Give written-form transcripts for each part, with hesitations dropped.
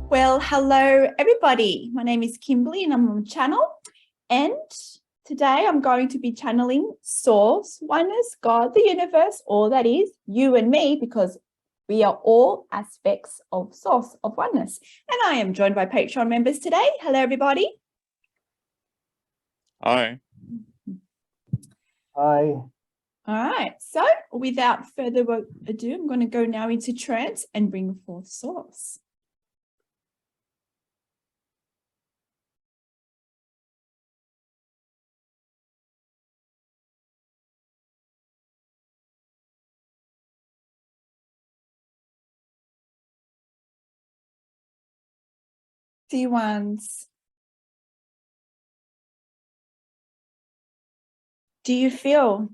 Well, hello everybody. My name is Kimberley and I'm on the channel. And today I'm going to be channeling Source, Oneness, God, the universe, or that is you and me, because we are all aspects of Source, of Oneness. And I am joined by Patreon members today. Hello everybody. Hi. Hi. All right. So without further ado, I'm going to go now into trance and bring forth Source. Dear ones, do you feel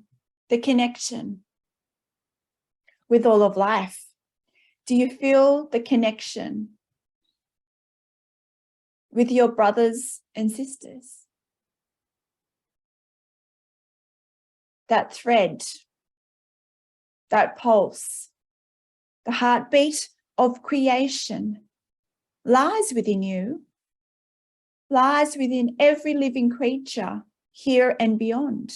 the connection with all of life? Do you feel the connection with your brothers and sisters? That thread, that pulse, the heartbeat of creation lies within you, lies within every living creature here and beyond.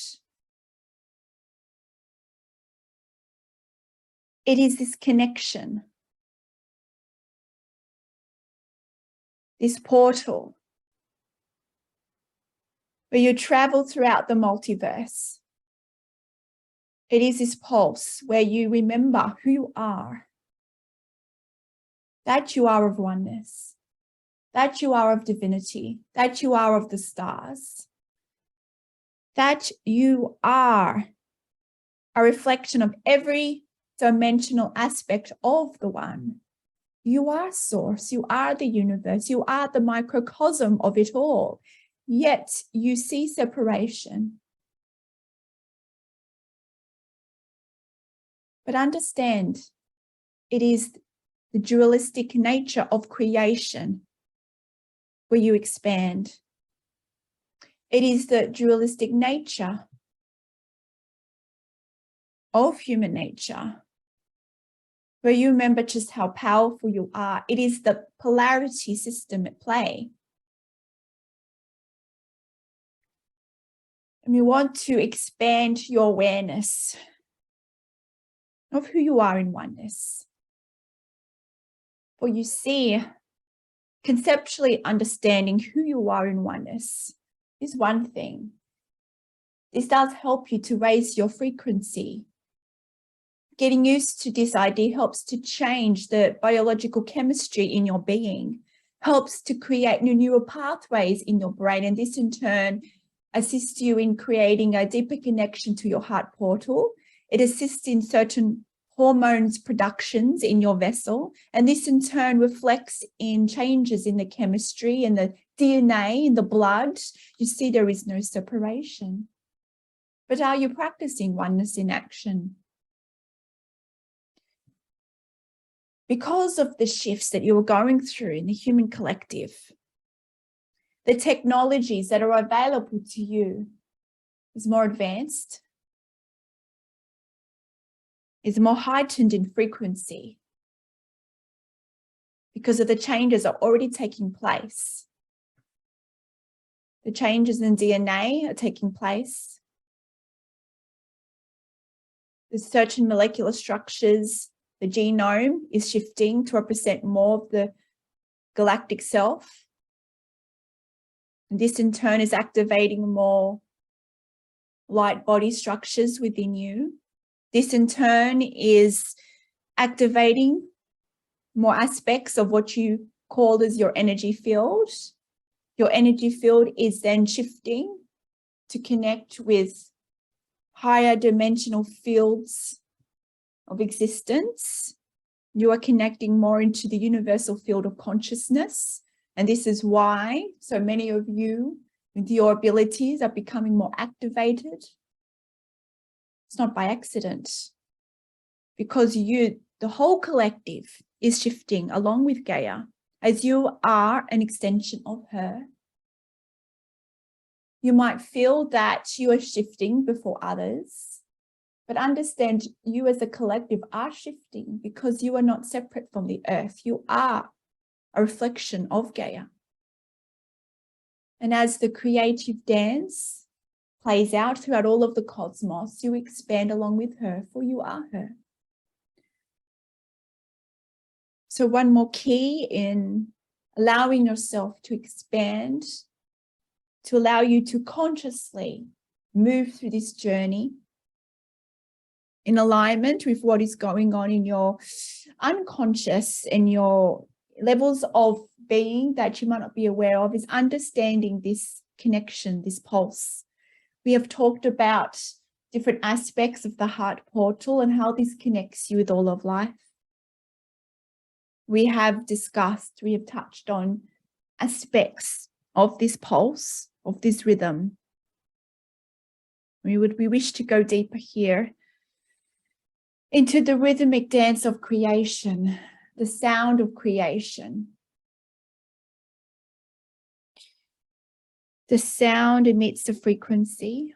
It is this connection, this portal, where you travel throughout the multiverse. It is this pulse where you remember who you are, that you are of oneness, that you are of divinity, that you are of the stars, that you are a reflection of every dimensional aspect of the one. You are Source, you are the universe, you are the microcosm of it all, yet you see separation. But understand, it is the dualistic nature of creation where you expand. It is the dualistic nature of human nature where you remember just how powerful you are. It is the polarity system at play. And we want to expand your awareness of who you are in oneness. For you see, conceptually understanding who you are in oneness is one thing. This does help you to raise your frequency. Getting used to this idea helps to change the biological chemistry in your being, helps to create new neural pathways in your brain, and this in turn assists you in creating a deeper connection to your heart portal. It assists in certain hormones productions in your vessel, and this in turn reflects in changes in the chemistry and the DNA in the blood. You see, there is no separation. But are you practicing oneness in action? Because of the shifts that you are going through in the human collective, the technologies that are available to you is more advanced, is more heightened in frequency because of the changes that are already taking place. The changes in DNA are taking place. There's certain molecular structures. The genome is shifting to represent more of the galactic self. And this in turn is activating more light body structures within you. This in turn is activating more aspects of what you call as your energy field. Your energy field is then shifting to connect with higher dimensional fields of existence. You are connecting more into the universal field of consciousness. And this is why so many of you with your abilities are becoming more activated. It's not by accident, because the whole collective is shifting along with Gaia, as you are an extension of her. You might feel that you are shifting before others, but understand you as a collective are shifting because you are not separate from the earth. You are a reflection of Gaia. And as the creative dance plays out throughout all of the cosmos, you expand along with her, for you are her. So one more key in allowing yourself to expand, to allow you to consciously move through this journey in alignment with what is going on in your unconscious and your levels of being that you might not be aware of, is understanding this connection, this pulse. We have talked about different aspects of the heart portal and how this connects you with all of life. We have discussed, we have touched on aspects of this pulse, of this rhythm. We wish to go deeper here into the rhythmic dance of creation, the sound of creation. The sound emits a frequency,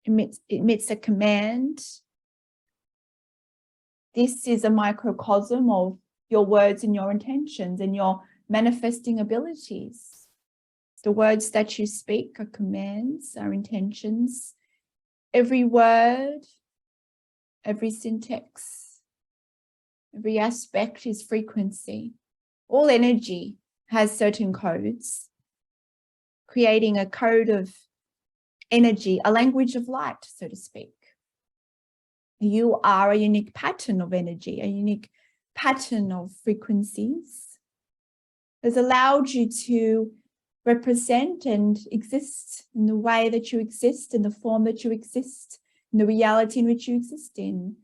emits a command. This is a microcosm of your words and your intentions and your manifesting abilities. The words that you speak are commands, are intentions. Every word, every syntax, every aspect is frequency. All energy has certain codes, creating a code of energy, a language of light, so to speak. You are a unique pattern of energy, a unique pattern of frequencies that's allowed you to represent and exist in the way that you exist, in the form that you exist, in the reality in which you exist in,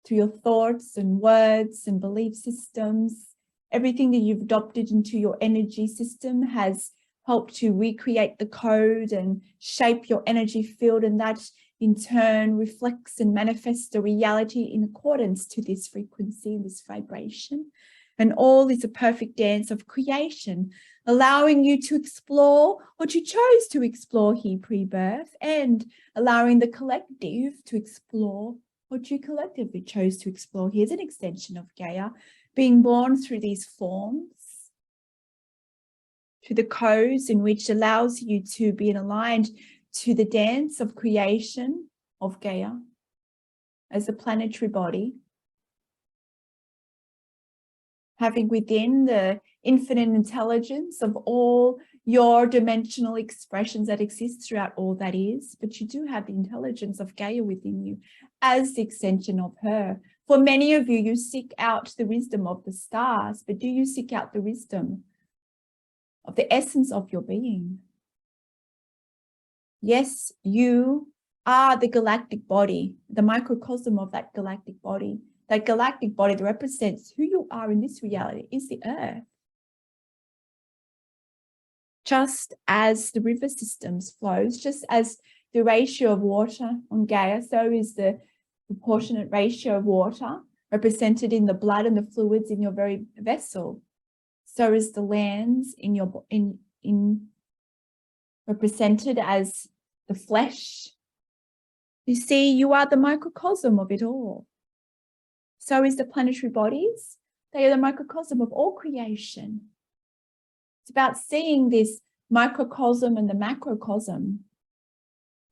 through your thoughts and words and belief systems. Everything that you've adopted into your energy system has helped to recreate the code and shape your energy field, and that in turn reflects and manifests the reality in accordance to this frequency, this vibration. And all is a perfect dance of creation, allowing you to explore what you chose to explore here pre-birth, and allowing the collective to explore what you collectively chose to explore. Here's an extension of Gaia, being born through these forms, to the codes in which allows you to be aligned to the dance of creation of Gaia as a planetary body, having within the infinite intelligence of all your dimensional expressions that exist throughout all that is, but you do have the intelligence of Gaia within you as the extension of her. For many of you, you seek out the wisdom of the stars, but do you seek out the wisdom of the essence of your being? Yes, you are the galactic body, the microcosm of that galactic body. That galactic body that represents who you are in this reality is the earth. Just as the river systems flows, just as the ratio of water on Gaia, so is the proportionate ratio of water represented in the blood and the fluids in your very vessel. So is the lands in your represented as the flesh. You see, you are the microcosm of it all. So is the planetary bodies. They are the microcosm of all creation. It's about seeing this microcosm and the macrocosm.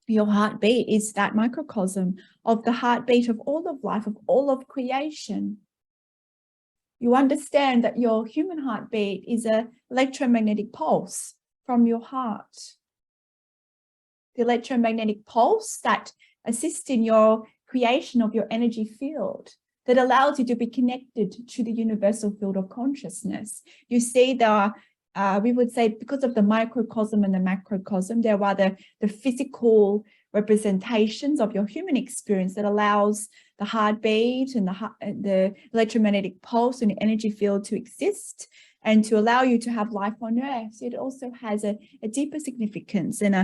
Your heartbeat is that microcosm of the heartbeat of all of life, of all of creation. You understand that your human heartbeat is an electromagnetic pulse from your heart. The electromagnetic pulse that assists in your creation of your energy field, that allows you to be connected to the universal field of consciousness. You see, there are, we would say, because of the microcosm and the macrocosm, there are the physical representations of your human experience that allows the heartbeat and the electromagnetic pulse and the energy field to exist and to allow you to have life on earth. It also has a deeper significance and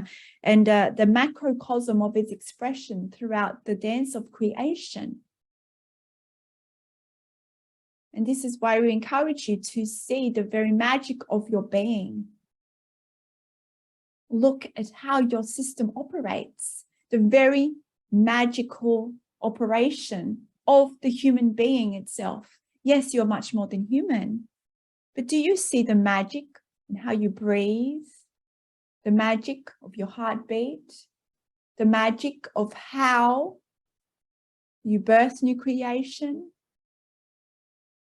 the macrocosm of its expression throughout the dance of creation. And this is why we encourage you to see the very magic of your being. Look at how your system operates, the very magical operation of the human being itself. Yes, you're much more than human. But do you see the magic in how you breathe? The magic of your heartbeat? The magic of how you birth new creation?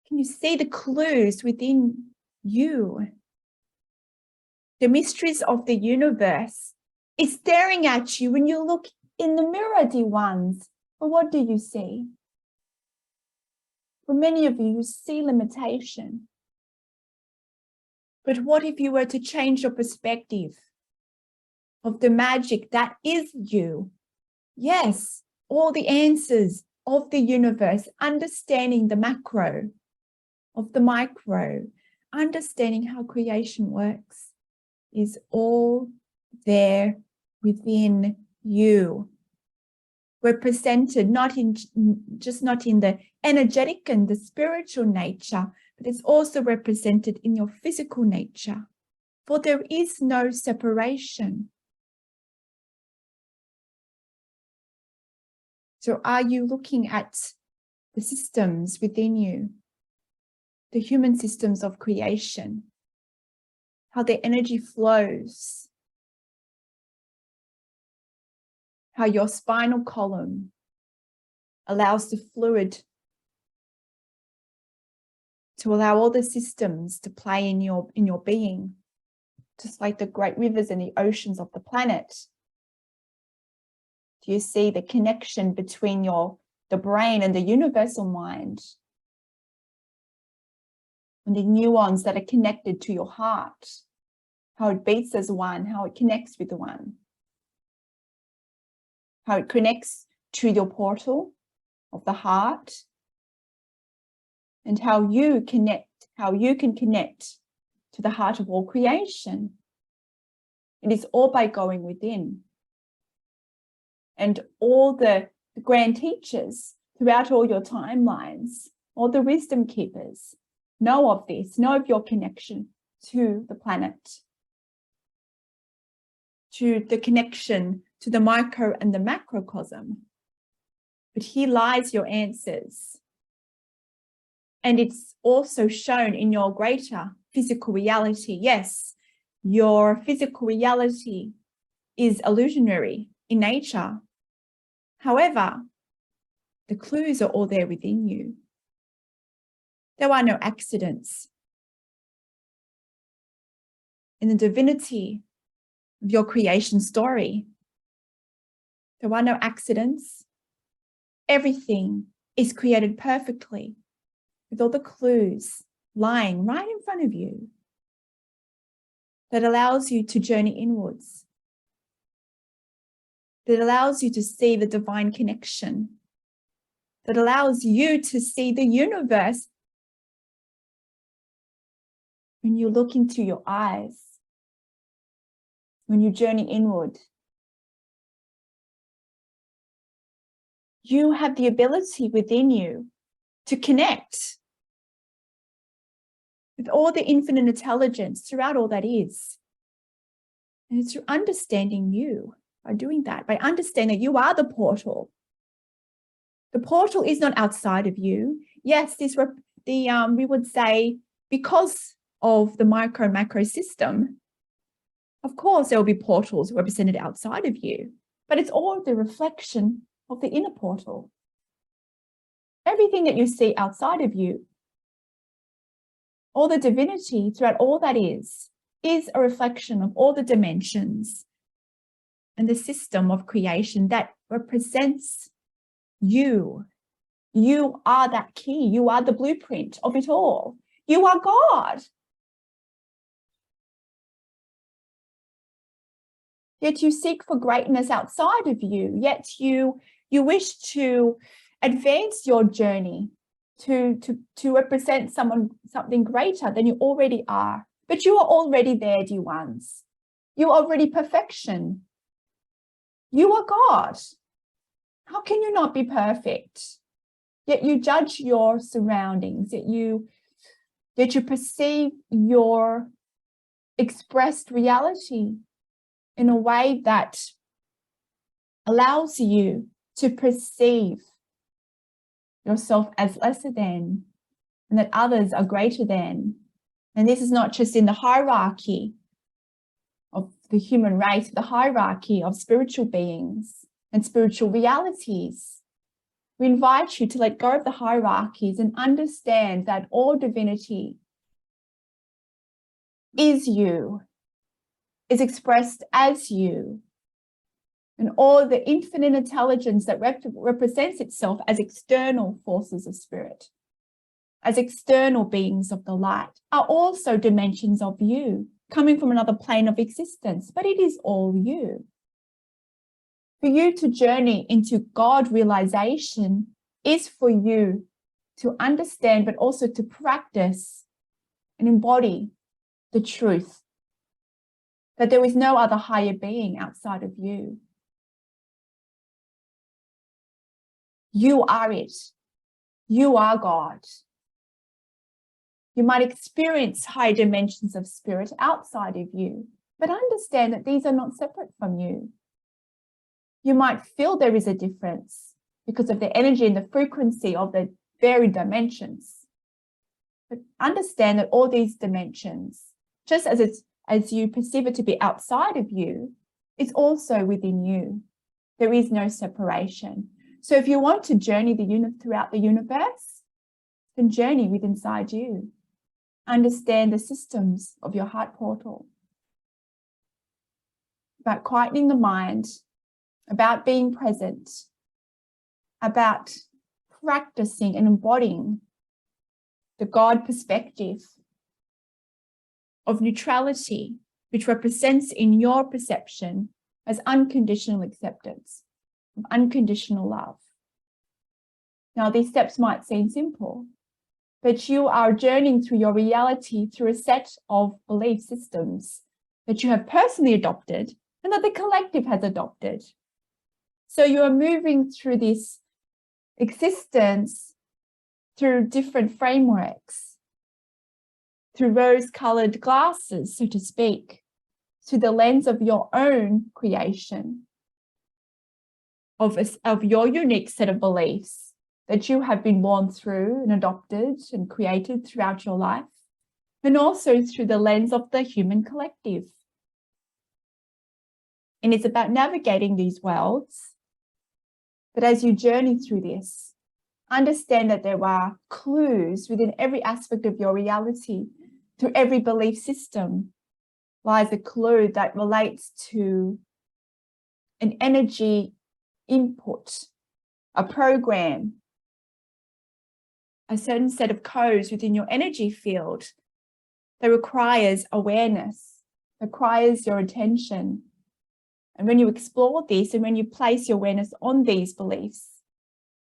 Can you see the clues within you? The mysteries of the universe is staring at you when you look in the mirror, dear ones. But what do you see? For many of you, you see limitation. But what if you were to change your perspective of the magic that is you? Yes, all the answers of the universe, understanding the macro of the micro, understanding how creation works, is all there within you. Represented not in the energetic and the spiritual nature, but it's also represented in your physical nature. For there is no separation. So are you looking at the systems within you, the human systems of creation, how their energy flows, how your spinal column allows the fluid to allow all the systems to play in your being, just like the great rivers and the oceans of the planet? Do you see the connection between the brain and the universal mind? And the neurons that are connected to your heart, how it beats as one, how it connects with the one, how it connects to your portal of the heart, and how you can connect to the heart of all creation. It is all by going within. And all the grand teachers throughout all your timelines, all the wisdom keepers, know of this, know of your connection to the planet, to the connection to the micro and the macrocosm. But here lies your answers. And it's also shown in your greater physical reality. Yes, your physical reality is illusionary in nature. However, the clues are all there within you. There are no accidents. In the divinity of your creation story, there are no accidents. Everything is created perfectly, with all the clues lying right in front of you, that allows you to journey inwards, that allows you to see the divine connection, that allows you to see the universe when you look into your eyes, when you journey inward. You have the ability within you to connect with all the infinite intelligence throughout all that is. And it's through understanding you, by doing that, by understanding that you are the portal. The portal is not outside of you. Yes, we would say, because of the micro macro system, of course there will be portals represented outside of you, but it's all the reflection of the inner portal. Everything that you see outside of you, all the divinity throughout all that is a reflection of all the dimensions and the system of creation that represents you. You are that key. You are the blueprint of it all. You are God. Yet you seek for greatness outside of you. Yet you wish to advance your journey to represent something greater than you already are. But you are already there, dear ones. You are already perfection. You are God. How can you not be perfect? Yet you judge your surroundings, yet you perceive your expressed reality in a way that allows you to perceive yourself as lesser than, and that others are greater than. And this is not just in the hierarchy of the human race, the hierarchy of spiritual beings and spiritual realities. We invite you to let go of the hierarchies and understand that all divinity is you, is expressed as you, and all the infinite intelligence that represents itself as external forces of spirit, as external beings of the light, are also dimensions of you, coming from another plane of existence, but it is all you. For you to journey into God realization is for you to understand, but also to practice and embody the truth that there is no other higher being outside of you. You are it. You are God. You might experience higher dimensions of spirit outside of you, but understand that these are not separate from you. You might feel there is a difference because of the energy and the frequency of the varied dimensions. But understand that all these dimensions, just as you perceive it to be outside of you, it's also within you. There is no separation. So if you want to journey throughout the universe, then journey with inside you. Understand the systems of your heart portal. About quietening the mind, about being present, about practicing and embodying the God perspective of neutrality, which represents in your perception as unconditional acceptance, unconditional love. Now, these steps might seem simple, but you are journeying through your reality through a set of belief systems that you have personally adopted and that the collective has adopted. So you are moving through this existence through different frameworks, through rose-colored glasses, so to speak, through the lens of your own creation, of your unique set of beliefs that you have been born through and adopted and created throughout your life, and also through the lens of the human collective. And it's about navigating these worlds. But as you journey through this, understand that there are clues within every aspect of your reality. Through every belief system lies a clue that relates to an energy input, a program, a certain set of codes within your energy field that requires awareness, requires your attention. And when you explore this and when you place your awareness on these beliefs,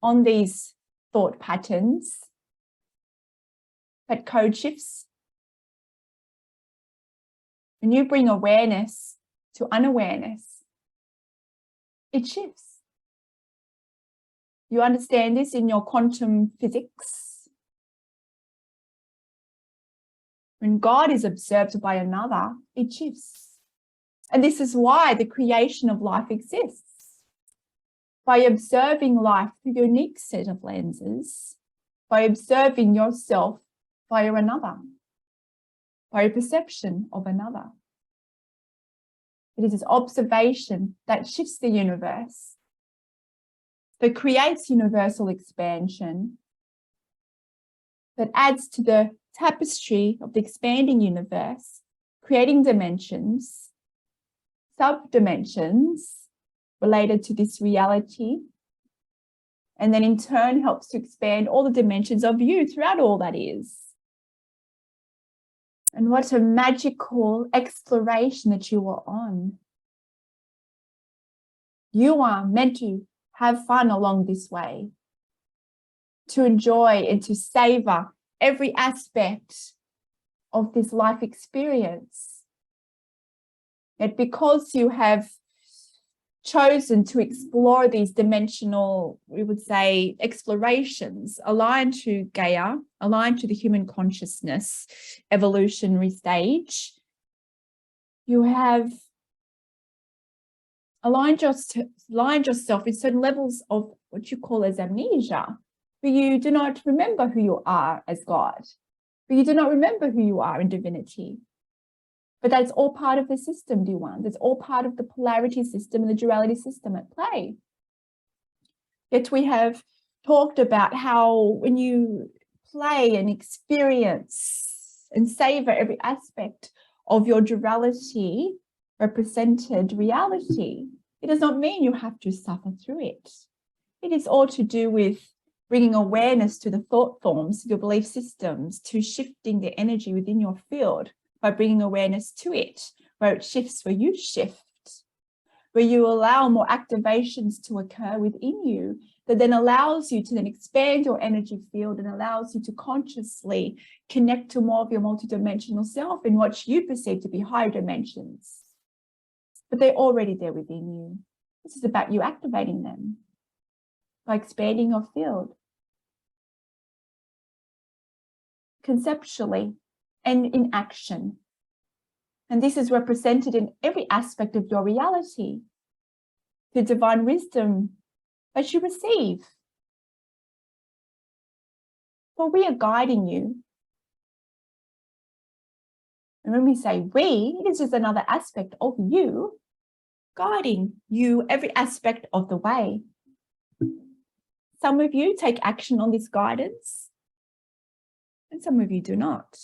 on these thought patterns, that code shifts. When you bring awareness to unawareness, it shifts. You understand this in your quantum physics. When God is observed by another, it shifts. And this is why the creation of life exists. By observing life through your unique set of lenses, by observing yourself via another, by a perception of another. It is this observation that shifts the universe, that creates universal expansion, that adds to the tapestry of the expanding universe, creating dimensions, sub-dimensions related to this reality, and then in turn helps to expand all the dimensions of you throughout all that is. And what a magical exploration that you are on. You are meant to have fun along this way, to enjoy and to savor every aspect of this life experience. Yet because you have chosen to explore these dimensional, we would say, explorations aligned to Gaia, aligned to the human consciousness evolutionary stage, you have aligned yourself with certain levels of what you call as amnesia, where you do not remember who you are as God. but you do not remember who you are in divinity. But that's all part of the system, dear ones. It's all part of the polarity system and the duality system at play. Yet we have talked about how when you play and experience and savor every aspect of your duality represented reality, it does not mean you have to suffer through it. It is all to do with bringing awareness to the thought forms, your belief systems, to shifting the energy within your field by bringing awareness to it, where it shifts, where you shift, where you allow more activations to occur within you that then allows you to then expand your energy field and allows you to consciously connect to more of your multidimensional self in what you perceive to be higher dimensions. But they're already there within you. This is about you activating them by expanding your field conceptually and in action. And this is represented in every aspect of your reality, the divine wisdom that you receive. For we are guiding you. And when we say we, it is just another aspect of you, guiding you every aspect of the way. Some of you take action on this guidance, and some of you do not.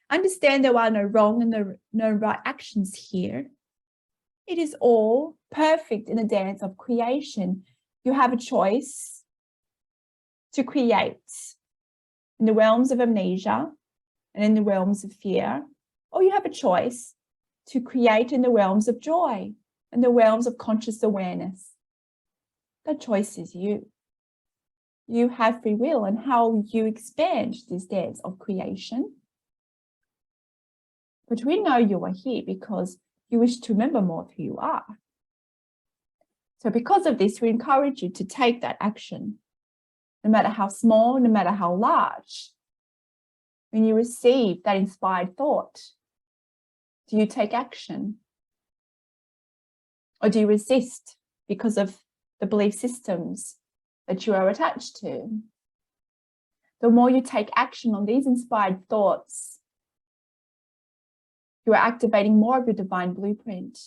Understand there are no wrong and no right actions here. It is all perfect in the dance of creation. You have a choice to create in the realms of amnesia and in the realms of fear, or you have a choice to create in the realms of joy and the realms of conscious awareness. The choice is you. You have free will and how you expand this dance of creation. But we know you are here because you wish to remember more of who you are. So because of this, we encourage you to take that action, no matter how small, no matter how large. When you receive that inspired thought, do you take action? Or do you resist because of the belief systems that you are attached to? The more you take action on these inspired thoughts, you are activating more of your divine blueprint.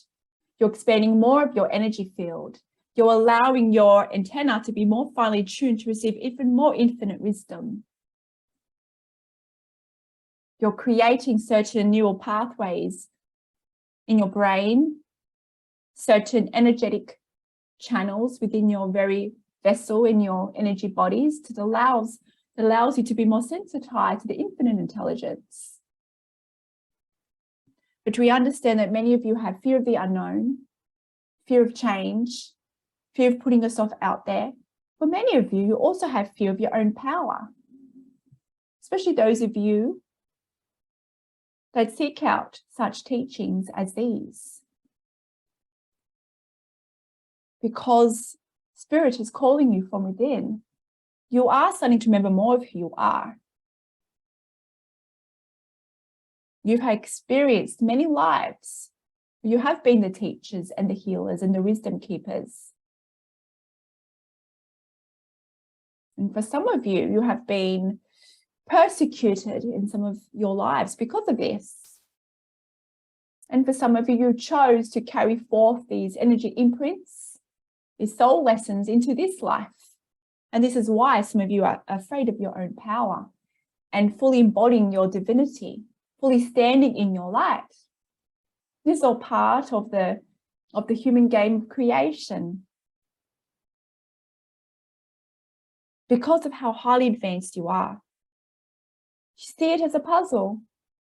You're expanding more of your energy field. You're allowing your antenna to be more finely tuned to receive even more infinite wisdom. You're creating certain neural pathways in your brain, certain energetic channels within your very vessel in your energy bodies that allows you to be more sensitized to the infinite intelligence. But we understand that many of you have fear of the unknown, fear of change, fear of putting yourself out there. For many of you, you also have fear of your own power, especially those of you that seek out such teachings as these. Because Spirit is calling you from within. You are starting to remember more of who you are. You have experienced many lives. You have been the teachers and the healers and the wisdom keepers. And for some of you, you have been persecuted in some of your lives because of this. And for some of you, you chose to carry forth these energy imprints, these soul lessons into this life. And this is why some of you are afraid of your own power and fully embodying your divinity, fully standing in your light. This is all part of the human game of creation. Because of how highly advanced you are. You see it as a puzzle,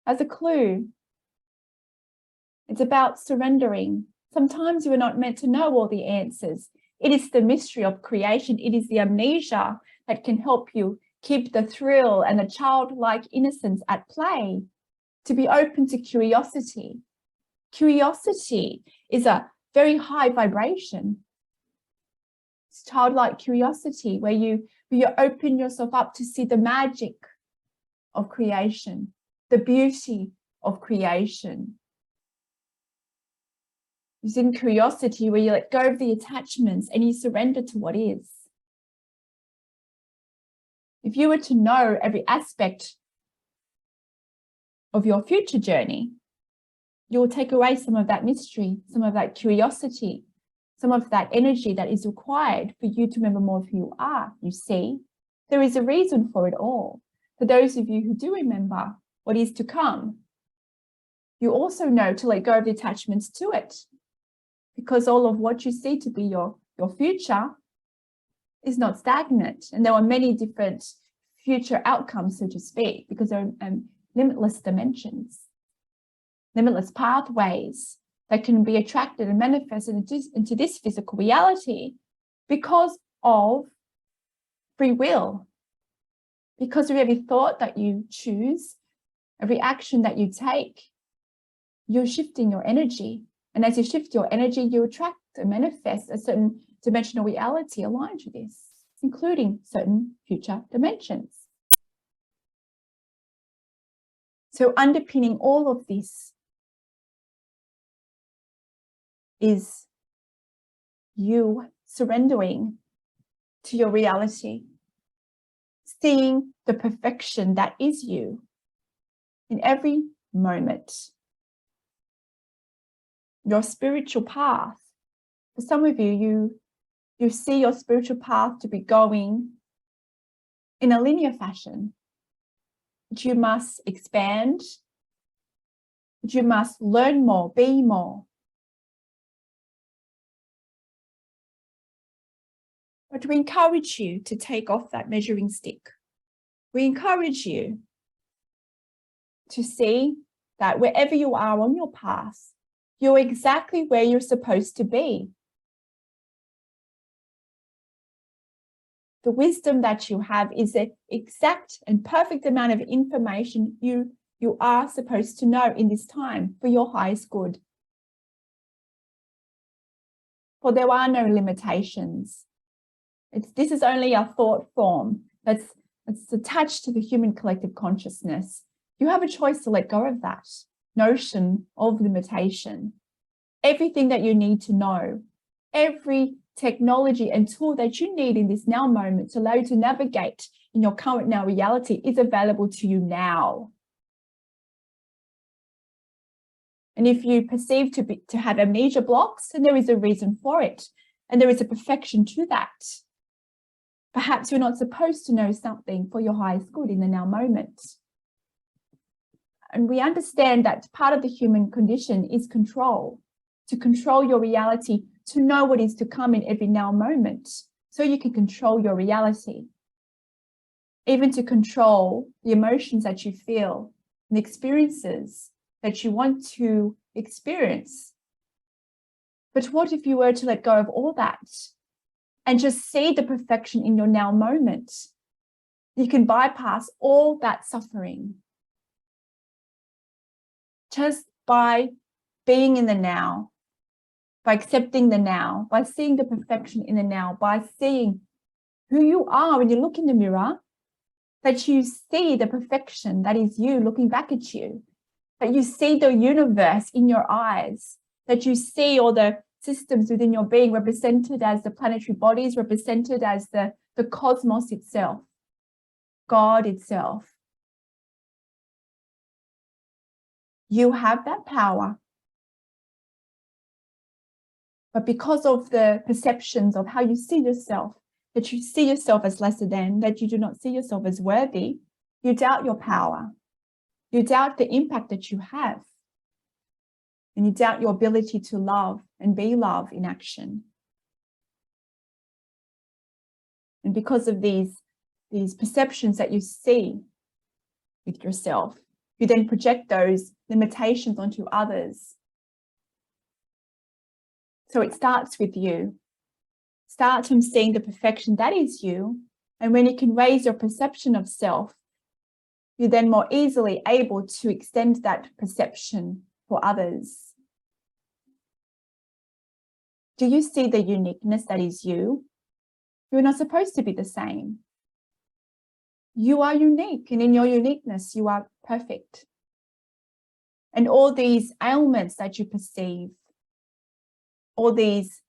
as a clue. It's about surrendering. Sometimes you are not meant to know all the answers. It is the mystery of creation. It is the amnesia that can help you keep the thrill and the childlike innocence at play, to be open to curiosity. Curiosity is a very high vibration. It's childlike curiosity where you open yourself up to see the magic of creation, the beauty of creation. It's in curiosity where you let go of the attachments and you surrender to what is. If you were to know every aspect of your future journey, you will take away some of that mystery, some of that curiosity, some of that energy that is required for you to remember more of who you are. You see, there is a reason for it all. For those of you who do remember what is to come, you also know to let go of the attachments to it, because all of what you see to be your future is not stagnant. And there are many different future outcomes, so to speak, because there are limitless dimensions, limitless pathways that can be attracted and manifested into this physical reality because of free will. Because of every thought that you choose, every action that you take, you're shifting your energy. And as you shift your energy, you attract and manifest a certain dimensional reality aligned to this, including certain future dimensions. So underpinning all of this is you surrendering to your reality, seeing the perfection that is you in every moment. Your spiritual path. For some of you, you see your spiritual path to be going in a linear fashion. But you must expand. But you must learn more, be more. But we encourage you to take off that measuring stick. We encourage you to see that wherever you are on your path, you're exactly where you're supposed to be. The wisdom that you have is the exact and perfect amount of information you are supposed to know in this time for your highest good. For there are no limitations. This is only a thought form that's attached to the human collective consciousness. You have a choice to let go of that notion of limitation. Everything that you need to know, every technology and tool that you need in this now moment to allow you to navigate in your current now reality is available to you now. And if you perceive to have amnesia blocks, then there is a reason for it. And there is a perfection to that. Perhaps you're not supposed to know something for your highest good in the now moment. And we understand that part of the human condition is control, to control your reality, to know what is to come in every now moment, so you can control your reality. Even to control the emotions that you feel and the experiences that you want to experience. But what if you were to let go of all that and just see the perfection in your now moment? You can bypass all that suffering just by being in the now, by accepting the now, by seeing the perfection in the now, by seeing who you are when you look in the mirror, that you see the perfection that is you looking back at you, that you see the universe in your eyes, that you see all the systems within your being represented as the planetary bodies, represented as the cosmos itself, God itself. You have that power. But because of the perceptions of how you see yourself, that you see yourself as lesser than, that you do not see yourself as worthy, you doubt your power. You doubt the impact that you have. And you doubt your ability to love and be love in action. And because of these perceptions that you see with yourself, you then project those limitations onto others. So it starts with you. Start from seeing the perfection that is you. And when you can raise your perception of self, you're then more easily able to extend that perception for others. Do you see the uniqueness that is you? You're not supposed to be the same. You are unique, and in your uniqueness, you are perfect. And all these ailments that you perceive, all these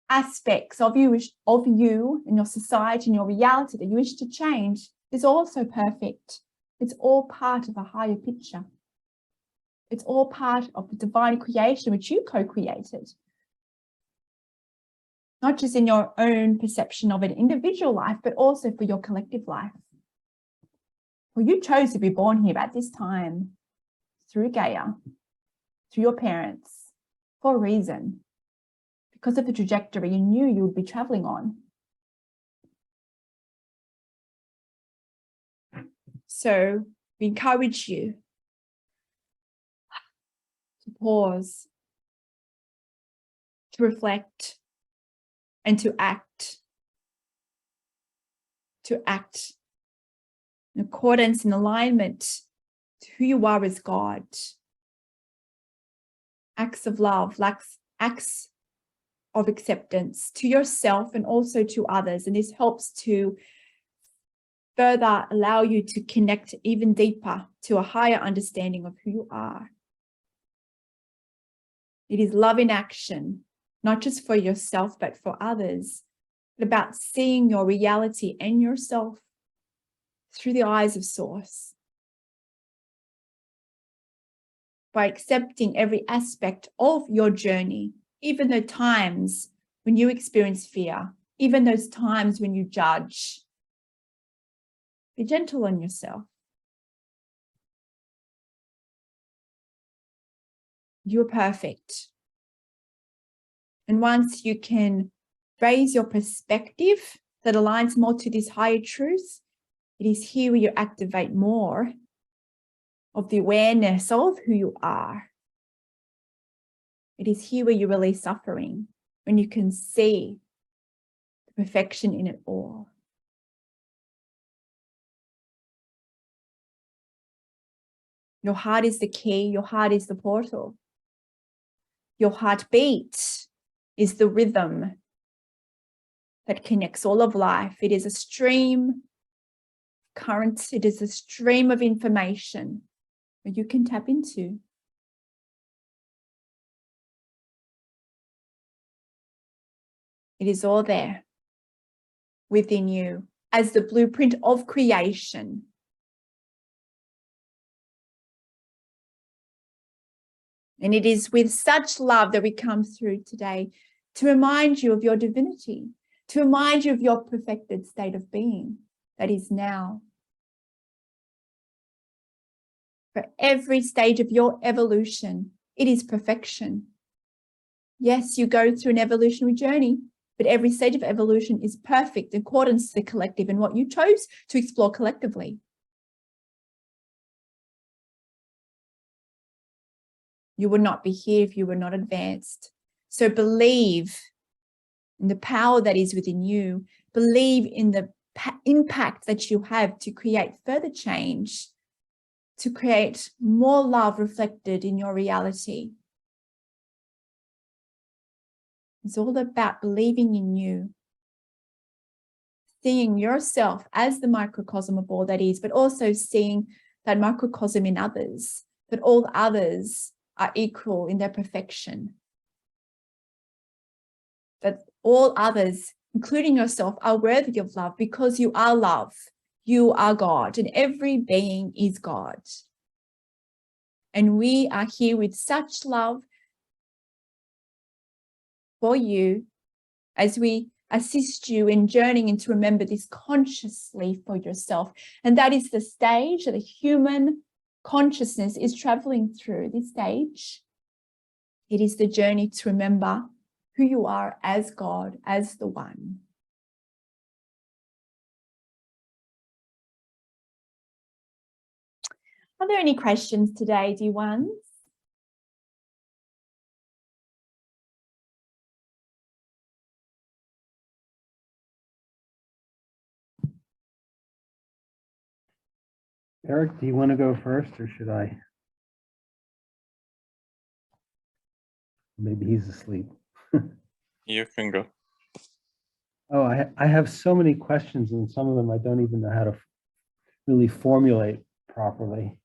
aspects of you and your society and your reality that you wish to change, is also perfect. It's all part of a higher picture. It's all part of the divine creation which you co-created. Not just in your own perception of an individual life, but also for your collective life. Well, you chose to be born here at this time through Gaia, through your parents, for a reason, because of the trajectory you knew you would be traveling on. So we encourage you to pause, to reflect, and to act in accordance and alignment to who you are as God. Acts of love, acts of acceptance to yourself and also to others. And this helps to further allow you to connect even deeper to a higher understanding of who you are. It is love in action, not just for yourself, but for others. But about seeing your reality and yourself through the eyes of Source. By accepting every aspect of your journey, even the times when you experience fear, even those times when you judge. Be gentle on yourself. You're perfect. And once you can raise your perspective that aligns more to this higher truth, it is here where you activate more of the awareness of who you are. It is here where you release suffering, when you can see the perfection in it all. Your heart is the key. Your heart is the portal. Your heartbeat is the rhythm that connects all of life. It is a stream current. It is a stream of information that you can tap into. It is all there within you as the blueprint of creation. And it is with such love that we come through today to remind you of your divinity, to remind you of your perfected state of being that is now. For every stage of your evolution, it is perfection. Yes, you go through an evolutionary journey, but every stage of evolution is perfect in accordance to the collective and what you chose to explore collectively. You would not be here if you were not advanced. So believe in the power that is within you. Believe in the impact that you have to create further change, to create more love reflected in your reality. It's all about believing in you, seeing yourself as the microcosm of all that is, but also seeing that microcosm in others, that all others are equal in their perfection. That all others, including yourself, are worthy of love because you are love. You are God, and every being is God. And we are here with such love for you as we assist you in journeying and to remember this consciously for yourself. And that is the stage that the human consciousness is traveling through. This stage, it is the journey to remember who you are as God, as the One. Are there any questions today, dear ones? Eric, do you want to go first or should I? Maybe he's asleep. You can go. Oh, I have so many questions, and some of them I don't even know how to really formulate properly.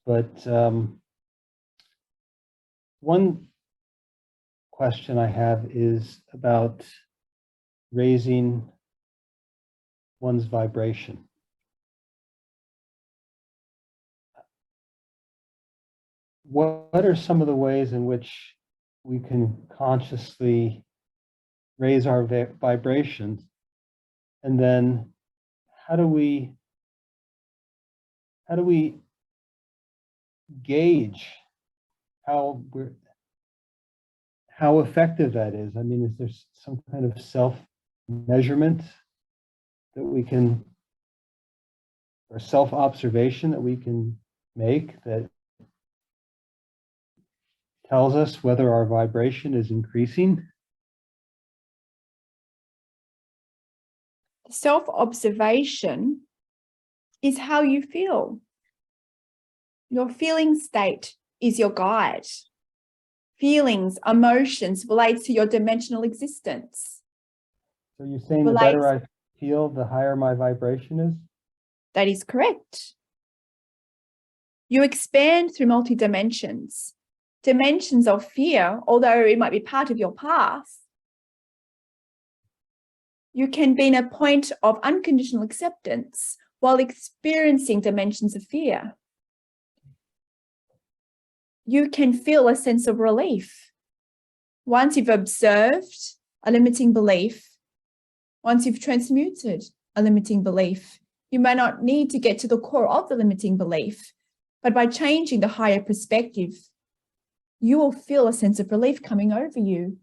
But one question I have is about raising one's vibration. what are some of the ways in which we can consciously raise our vibrations? And then how do we gauge how effective that is? I mean, is there some kind of self-measurement that we can, or self-observation that we can make that tells us whether our vibration is increasing? Self-observation is how you feel. Your feeling state is your guide. Feelings, emotions relates to your dimensional existence. So you're saying the better I feel, the higher my vibration is? That is correct. You expand through multi-dimensions. Dimensions of fear, although it might be part of your past, you can be in a point of unconditional acceptance while experiencing dimensions of fear. You can feel a sense of relief. Once you've observed a limiting belief, once you've transmuted a limiting belief, you may not need to get to the core of the limiting belief, but by changing the higher perspective, you will feel a sense of relief coming over you,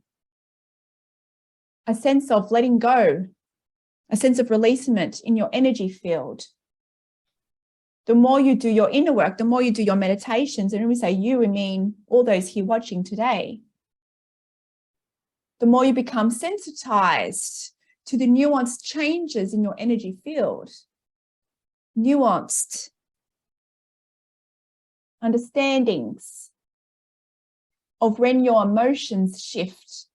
a sense of letting go, a sense of releasement in your energy field. The more you do your inner work, the more you do your meditations, and when we say you, we mean all those here watching today, the more you become sensitized to the nuanced changes in your energy field, nuanced understandings of when your emotions shift.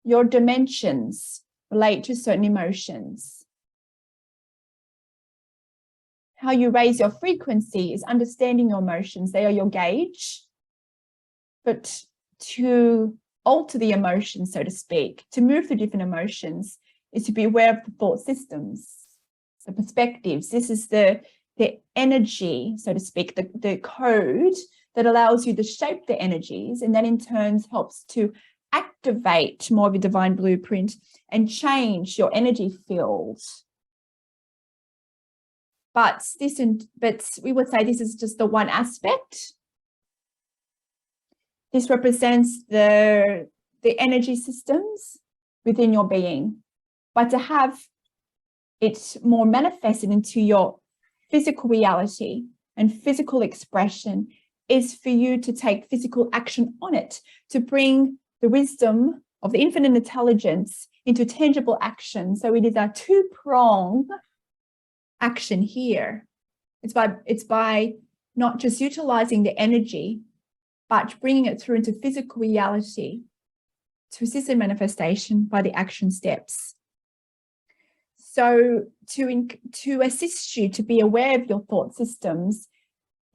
Your dimensions relate to certain emotions. How you raise your frequency is understanding your emotions. They are your gauge. But to alter the emotions, so to speak, to move through different emotions, is to be aware of the thought systems, the perspectives. This is the energy, so to speak, the code that allows you to shape the energies, and that in turn helps to activate more of your divine blueprint and change your energy field. But we would say this is just the one aspect. This represents the energy systems within your being. But to have it more manifested into your physical reality and physical expression is for you to take physical action on it, to bring the wisdom of the infinite intelligence into tangible action. So it is a two-pronged action here. It's by not just utilizing the energy, but bringing it through into physical reality to assist in manifestation by the action steps. So to assist you to be aware of your thought systems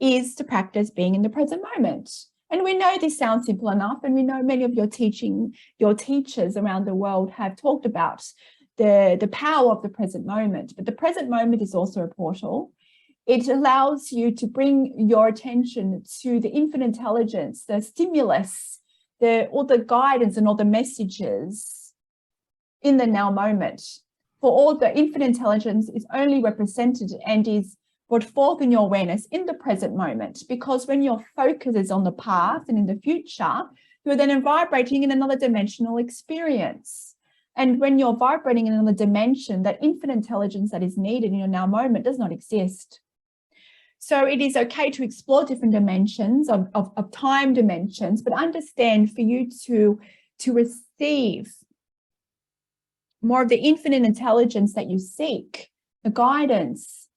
is to practice being in the present moment. And we know this sounds simple enough, and we know many of your teachers around the world have talked about the power of the present moment. But the present moment is also a portal. It allows you to bring your attention to the infinite intelligence, the stimulus, all the guidance and all the messages in the now moment. For all the infinite intelligence is only represented and is brought forth in your awareness in the present moment, because when your focus is on the past and in the future, you're then vibrating in another dimensional experience. And when you're vibrating in another dimension, that infinite intelligence that is needed in your now moment does not exist. So it is okay to explore different dimensions of time dimensions, but understand for you to receive more of the infinite intelligence that you seek, the guidance,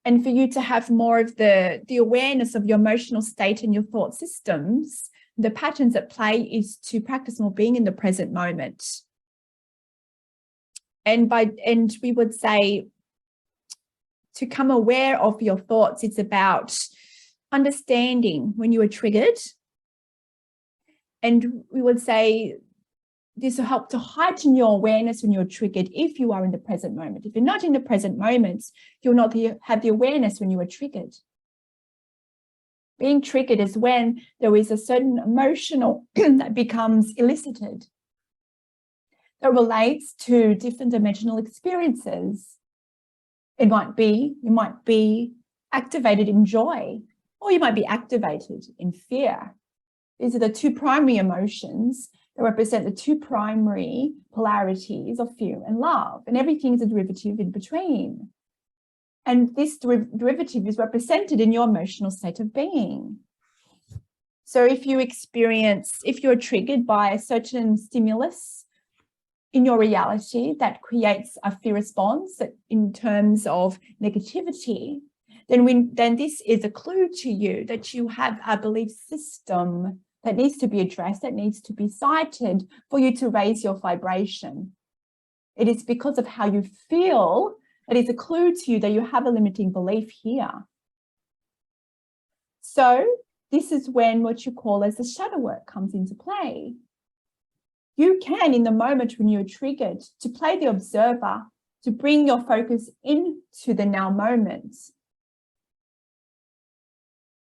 and for you to have more of the awareness of your emotional state and your thought systems, the patterns at play is to practice more being in the present moment. And we would say to come aware of your thoughts, it's about understanding when you are triggered. And we would say this will help to heighten your awareness when you're triggered if you are in the present moment. If you're not in the present moment, you'll not have the awareness when you are triggered. Being triggered is when there is a certain emotional that becomes elicited, that relates to different dimensional experiences. You might be activated in joy, or you might be activated in fear. These are the two primary emotions that represent the two primary polarities of fear and love, and everything is a derivative in between. And this derivative is represented in your emotional state of being. So if you're triggered by a certain stimulus in your reality that creates a fear response that in terms of negativity, then this is a clue to you that you have a belief system that needs to be addressed, that needs to be cited for you to raise your vibration. It is because of how you feel that is a clue to you that you have a limiting belief here. So this is when what you call as the shadow work comes into play. You can, in the moment when you're triggered, to play the observer, to bring your focus into the now moment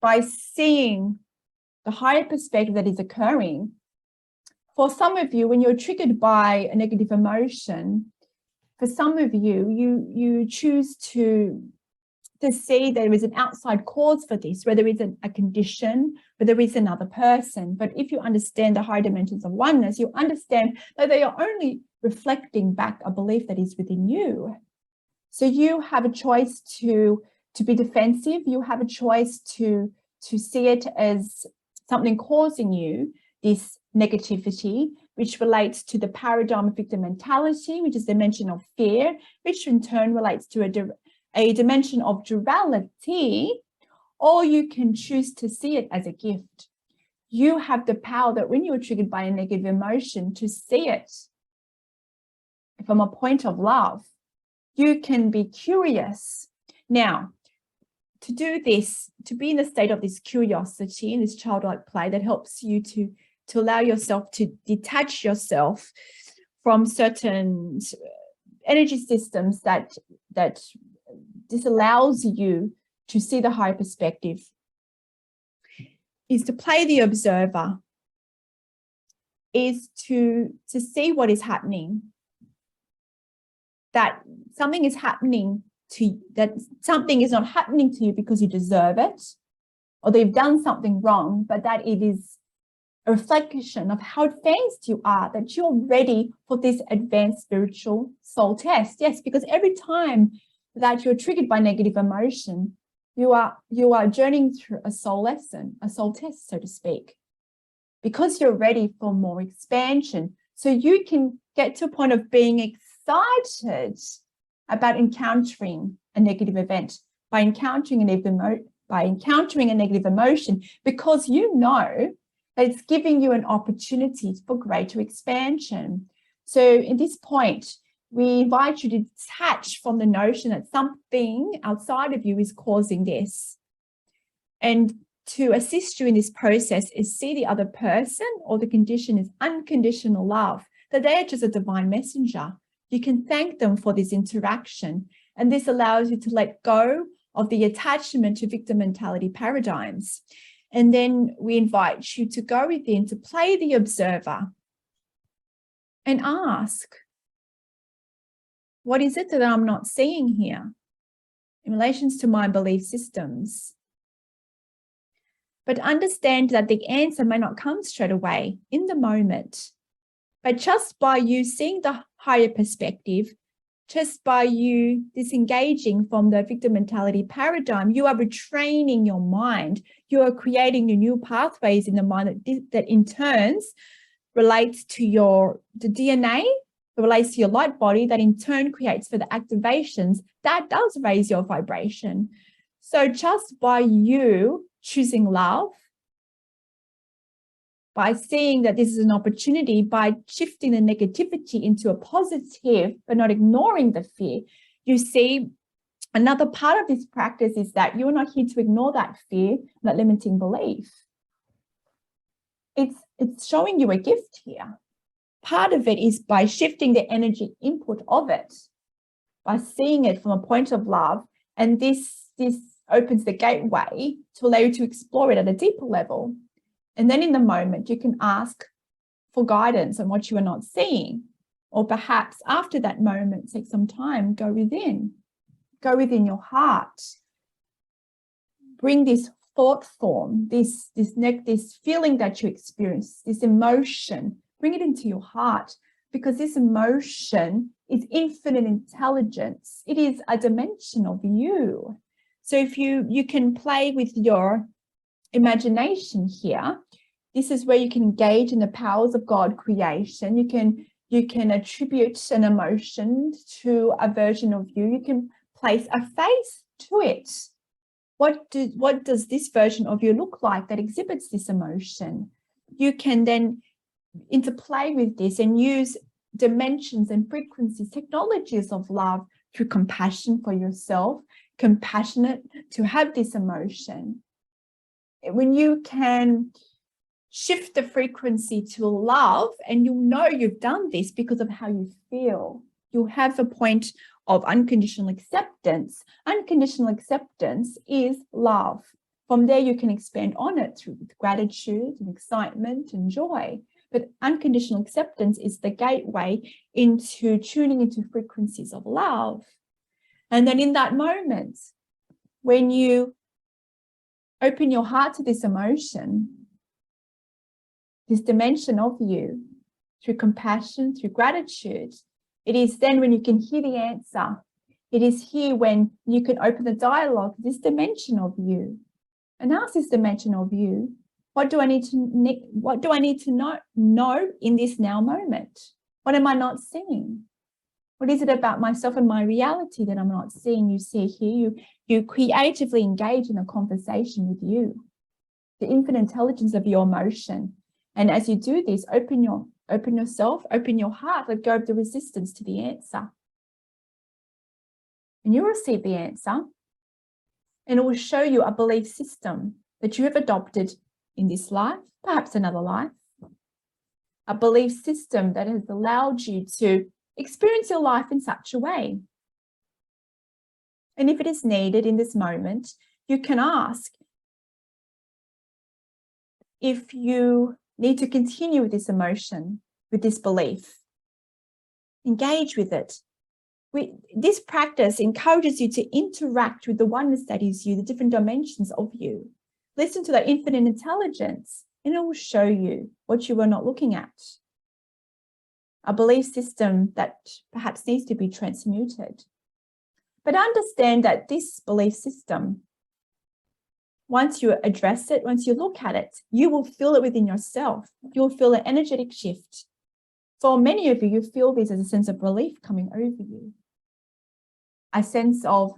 by seeing the higher perspective that is occurring. For some of you, when you're triggered by a negative emotion, for some of you, you choose to see there is an outside cause for this, whether it's a condition, whether it's another person. But if you understand the higher dimensions of oneness, you understand that they are only reflecting back a belief that is within you. So you have a choice to be defensive. You have a choice to see it as something causing you this negativity, which relates to the paradigm of victim mentality, which is the dimension of fear, which in turn relates to a dimension of duality, or you can choose to see it as a gift. You have the power that when you're triggered by a negative emotion, to see it from a point of love. You can be curious. Now, to do this, to be in a state of this curiosity and this childlike play that helps you to allow yourself to detach yourself from certain energy systems that disallows you to see the higher perspective, is to play the observer, is to see what is happening, that something is happening to that something is not happening to you because you deserve it, or they've done something wrong, but that it is a reflection of how advanced you are, that you're ready for this advanced spiritual soul test. Yes, because every time that you're triggered by negative emotion, you are journeying through a soul lesson, a soul test, so to speak, because you're ready for more expansion. So you can get to a point of being excited about encountering a negative event, by encountering a negative emotion, because you know that it's giving you an opportunity for greater expansion. So in this point, we invite you to detach from the notion that something outside of you is causing this. And to assist you in this process is see the other person or the condition as unconditional love, that they are just a divine messenger. You can thank them for this interaction. And this allows you to let go of the attachment to victim mentality paradigms. And then we invite you to go within, to play the observer and ask, what is it that I'm not seeing here in relation to my belief systems? But understand that the answer may not come straight away in the moment. But just by you seeing the higher perspective, just by you disengaging from the victim mentality paradigm, you are retraining your mind. You are creating new pathways in the mind that in turns relates to the DNA, it relates to your light body, that in turn creates further activations that does raise your vibration. So just by you choosing love, by seeing that this is an opportunity, by shifting the negativity into a positive, but not ignoring the fear, you see another part of this practice is that you're not here to ignore that fear, that limiting belief. It's showing you a gift here. Part of it is by shifting the energy input of it, by seeing it from a point of love, and this opens the gateway to allow you to explore it at a deeper level. And then in the moment, you can ask for guidance on what you are not seeing. Or perhaps after that moment, take some time, go within your heart. Bring this thought form, this feeling that you experience, this emotion, bring it into your heart, because this emotion is infinite intelligence. It is a dimension of you. So if you can play with your imagination here, this is where you can engage in the powers of God creation. You can attribute an emotion to a version of you. You can place a face to it. What does this version of you look like that exhibits this emotion? You can then interplay with this and use dimensions and frequencies, technologies of love through compassion for yourself, compassionate to have this emotion. When you can shift the frequency to love, and you'll know you've done this because of how you feel. You'll have a point of unconditional acceptance. Unconditional acceptance is love. From there, you can expand on it through gratitude and excitement and joy. But unconditional acceptance is the gateway into tuning into frequencies of love. And then in that moment, when you open your heart to this emotion, this dimension of you, through compassion, through gratitude, it is then when you can hear the answer. It is here when you can open the dialogue, this dimension of you, and ask this dimension of you, what do I need to know in this now moment? What am I not seeing? What is it about myself and my reality that I'm not seeing? You see here, you creatively engage in a conversation with you, the infinite intelligence of your emotion. And as you do this, open yourself, open your heart, let go of the resistance to the answer. And you will receive the answer, and it will show you a belief system that you have adopted in this life, perhaps another life. A belief system that has allowed you to experience your life in such a way. And if it is needed in this moment, you can ask if you need to continue with this emotion, with this belief. Engage with it. This practice encourages you to interact with the oneness that is you, the different dimensions of you. Listen to that infinite intelligence, and it will show you what you are not looking at. A belief system that perhaps needs to be transmuted. But understand that this belief system, once you address it, once you look at it, you will feel it within yourself. You'll feel an energetic shift. For many of you, you feel this as a sense of relief coming over you. A sense of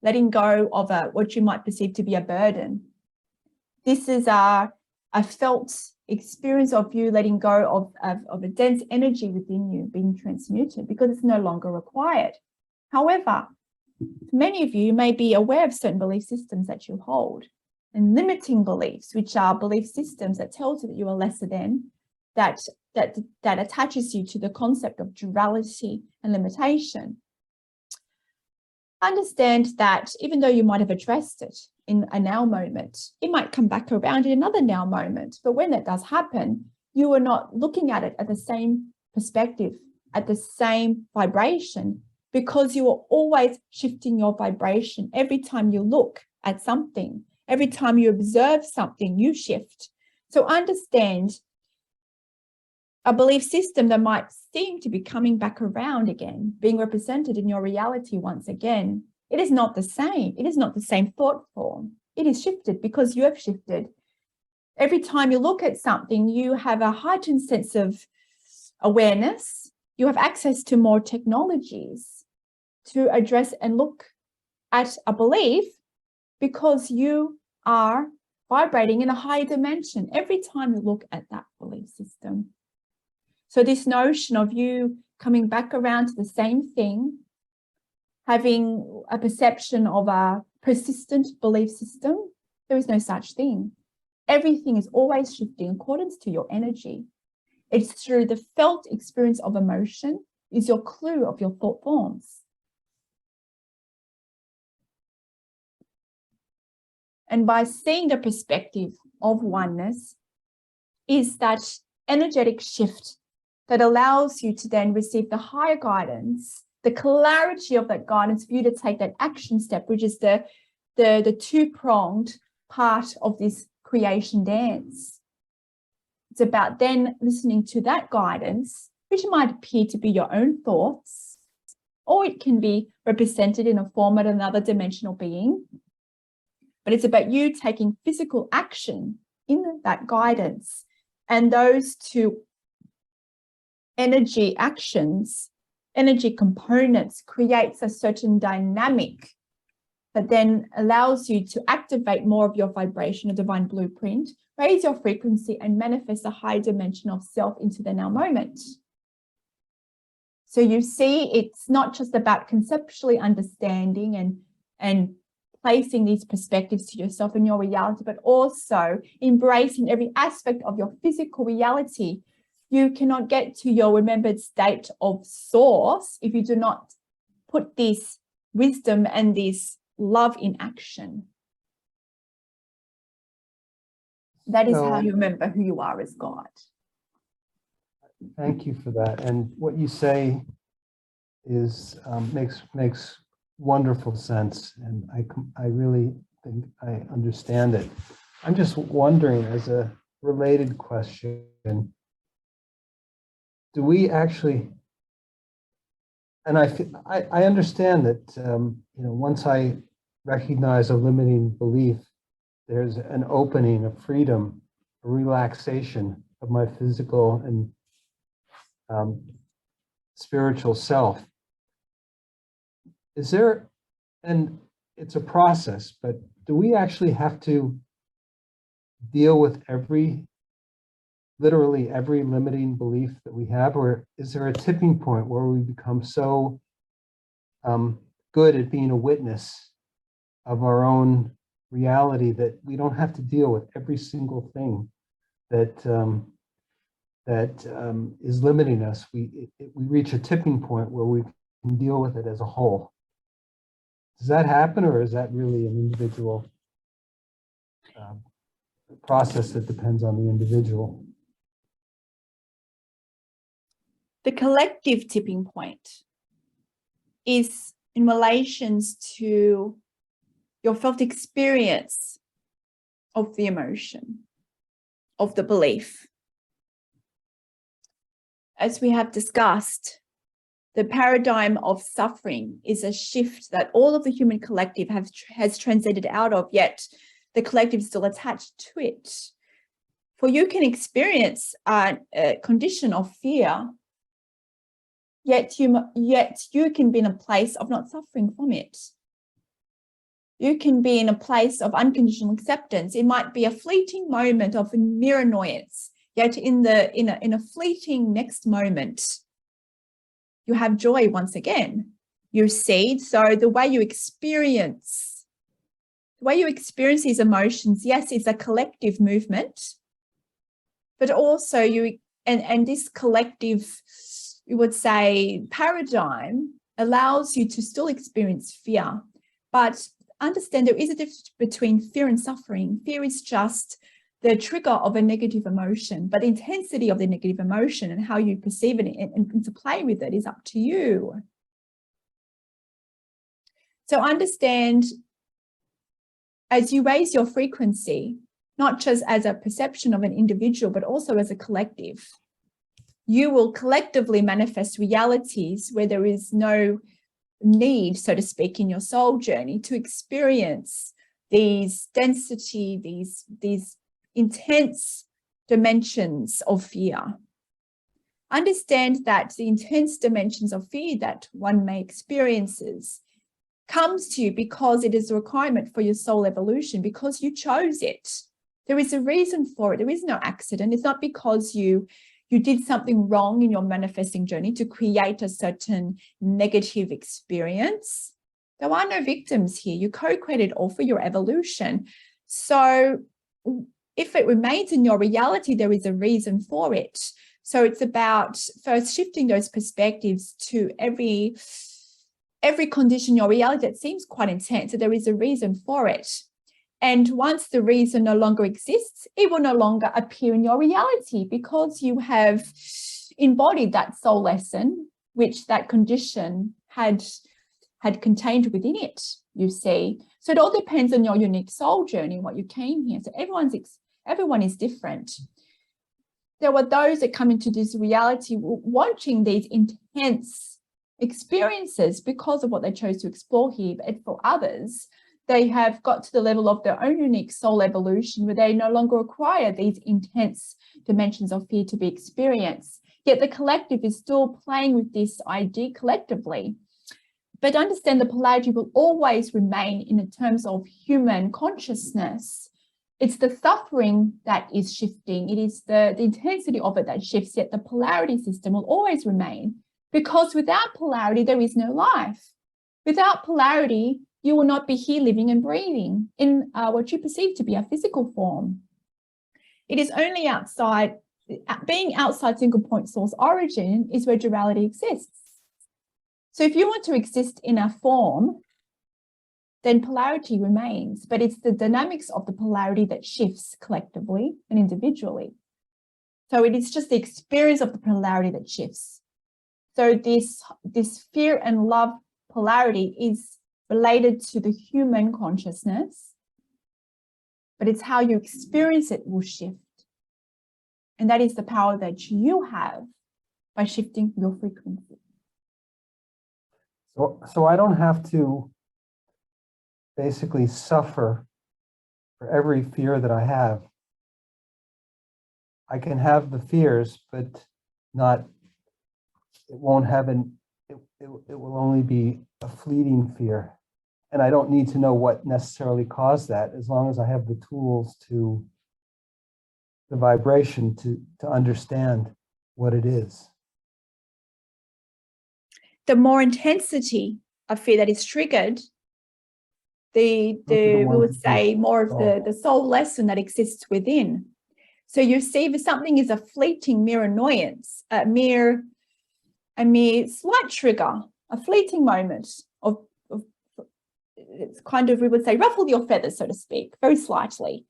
letting go of what you might perceive to be a burden. This is a felt experience of you letting go of a dense energy within you being transmuted because it's no longer required. However, many of you may be aware of certain belief systems that you hold, and limiting beliefs, which are belief systems that tells you that you are lesser than, that attaches you to the concept of duality and limitation. Understand that even though you might have addressed it in a now moment, it might come back around in another now moment. But when that does happen, you are not looking at it at the same perspective, at the same vibration, because you are always shifting your vibration. Every time you look at something, every time you observe something, you shift. So understand a belief system that might seem to be coming back around again, being represented in your reality once again. It is not the same. It is not the same thought form. It is shifted because you have shifted. Every time you look at something, you have a heightened sense of awareness. You have access to more technologies to address and look at a belief because you are vibrating in a higher dimension every time you look at that belief system. So this notion of you coming back around to the same thing, having a perception of a persistent belief system, there is no such thing. Everything is always shifting in accordance to your energy. It's through the felt experience of emotion is your clue of your thought forms. And by seeing the perspective of oneness is that energetic shift that allows you to then receive the higher guidance, the clarity of that guidance for you to take that action step, which is the two-pronged part of this creation dance. It's about then listening to that guidance, which might appear to be your own thoughts, or it can be represented in a form of another dimensional being. But it's about you taking physical action in that guidance. And those two energy actions, energy components, creates a certain dynamic that then allows you to activate more of your vibration, a divine blueprint, raise your frequency, and manifest a high dimension of self into the now moment. So you see, it's not just about conceptually understanding and placing these perspectives to yourself in your reality, but also embracing every aspect of your physical reality. You cannot get to your remembered state of source if you do not put this wisdom and this love in action. That is how you remember who you are as God. Thank you for that. And what you say is makes wonderful sense, and I really think I understand it. I'm just wondering, as a related question, do we actually? And I understand that once I recognize a limiting belief, there's an opening, a freedom, a relaxation of my physical and spiritual self. Is there, and it's a process, but do we actually have to deal with literally every limiting belief that we have, or is there a tipping point where we become so good at being a witness of our own reality that we don't have to deal with every single thing that is limiting us? We reach a tipping point where we can deal with it as a whole. Does that happen, or is that really an individual process that depends on the individual? The collective tipping point is in relations to your felt experience of the emotion, of the belief. As we have discussed, the paradigm of suffering is a shift that all of the human collective has transcended out of, yet the collective is still attached to it. For you can experience a condition of fear, yet you can be in a place of not suffering from it. You can be in a place of unconditional acceptance. It might be a fleeting moment of mere annoyance, yet in a fleeting next moment, you have joy once again. You see, so the way you experience these emotions, yes, it's a collective movement, but also and this collective, you would say, paradigm allows you to still experience fear. But understand there is a difference between fear and suffering. Fear is just the trigger of a negative emotion, but the intensity of the negative emotion and how you perceive it and to play with it is up to you. So understand, as you raise your frequency, not just as a perception of an individual, but also as a collective, you will collectively manifest realities where there is no need, so to speak, in your soul journey to experience these density, these intense dimensions of fear. Understand that the intense dimensions of fear that one may experience comes to you because it is a requirement for your soul evolution, because you chose it. There is a reason for it. There is no accident. It's not because you did something wrong in your manifesting journey to create a certain negative experience. There are no victims here. You co-created all for your evolution. So if it remains in your reality, there is a reason for it. So it's about first shifting those perspectives to every condition in your reality that seems quite intense. So there is a reason for it. And once the reason no longer exists, it will no longer appear in your reality because you have embodied that soul lesson, which that condition had contained within it, you see. So it all depends on your unique soul journey, what you came here. So everyone is different. There were those that come into this reality wanting these intense experiences because of what they chose to explore here. But for others, they have got to the level of their own unique soul evolution where they no longer require these intense dimensions of fear to be experienced. Yet the collective is still playing with this idea collectively. But understand the polarity will always remain in the terms of human consciousness. It's the suffering that is shifting. It is the intensity of it that shifts, yet the polarity system will always remain. Because without polarity, there is no life. Without polarity, you will not be here living and breathing in what you perceive to be a physical form. It is only outside, being outside single point source origin is where duality exists. So if you want to exist in a form, then polarity remains, but it's the dynamics of the polarity that shifts collectively and individually. So it is just the experience of the polarity that shifts. So this fear and love polarity is related to the human consciousness, but it's how you experience it will shift. And that is the power that you have by shifting your frequency. So I don't have to basically suffer for every fear that I have. I can have the fears, but it won't have it will only be a fleeting fear. And I don't need to know what necessarily caused that, as long as I have the tools the vibration to understand what it is. The more intensity of fear that is triggered, we would say more of the soul lesson that exists within. So you see, if something is a fleeting mere annoyance, a mere slight trigger, a fleeting moment of it's kind of, we would say, ruffle your feathers, so to speak, very slightly.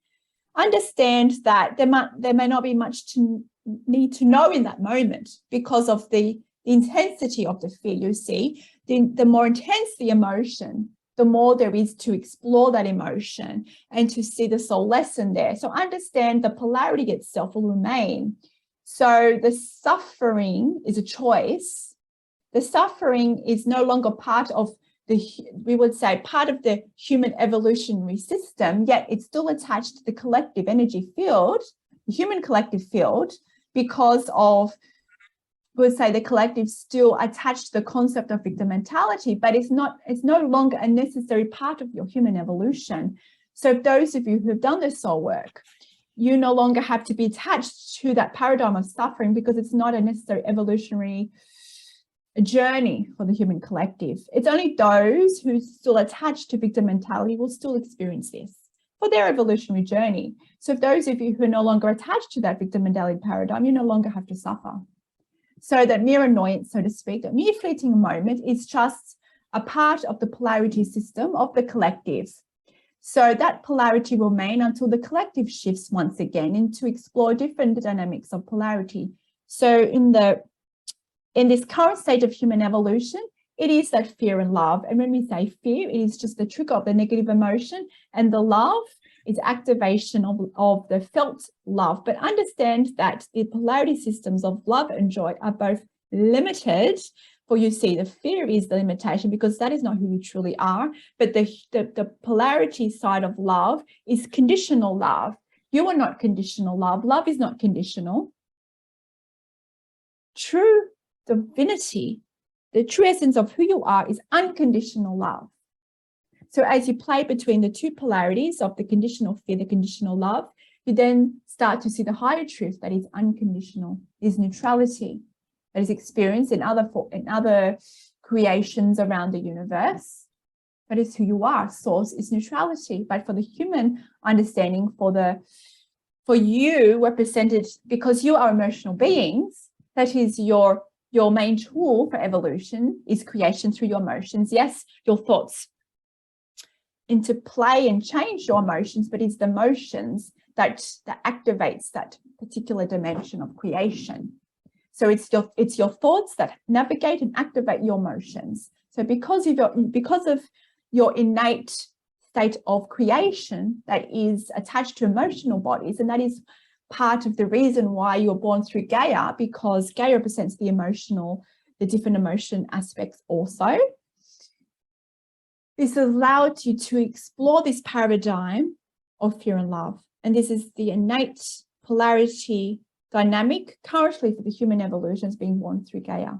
Understand that there may not be much to need to know in that moment because of the intensity of the fear. You see, the more intense the emotion, the more there is to explore that emotion and to see the soul lesson there. So understand the polarity itself will remain. So the suffering is a choice. The suffering is no longer part of we would say, part of the human evolutionary system, yet it's still attached to the collective energy field, the human collective field, because of, we would say, the collective still attached to the concept of victim mentality, but it's no longer a necessary part of your human evolution. So those of you who have done this soul work, you no longer have to be attached to that paradigm of suffering because it's not a necessary evolutionary journey for the human collective. It's only those who still attached to victim mentality will still experience this for their evolutionary journey. So if those of you who are no longer attached to that victim mentality paradigm, you no longer have to suffer. So that mere annoyance, so to speak, that mere fleeting moment is just a part of the polarity system of the collective. So that polarity will remain until the collective shifts once again and to explore different dynamics of polarity. So in this current state of human evolution, it is that fear and love. And when we say fear, it is just the trigger of the negative emotion, and the love is activation of the felt love. But understand that the polarity systems of love and joy are both limited. For you see, the fear is the limitation because that is not who you truly are. But the polarity side of love is conditional love. You are not conditional love. Love is not conditional. True divinity, the true essence of who you are, is unconditional love. So as you play between the two polarities of the conditional fear, the conditional love, you then start to see the higher truth that is unconditional, is neutrality, that is experienced in other creations around the universe. That is who you are. Source is neutrality. But for the human understanding, for you represented, because you are emotional beings, that is your main tool for evolution is creation through your emotions. Yes, your thoughts into play and change your emotions, but it's the emotions that activates that particular dimension of creation. So it's your thoughts that navigate and activate your emotions. So because of your innate state of creation that is attached to emotional bodies, and that is part of the reason why you're born through Gaia, because Gaia represents the different emotion aspects also. This allowed you to explore this paradigm of fear and love. And this is the innate polarity dynamic currently for the human evolution is being born through Gaia.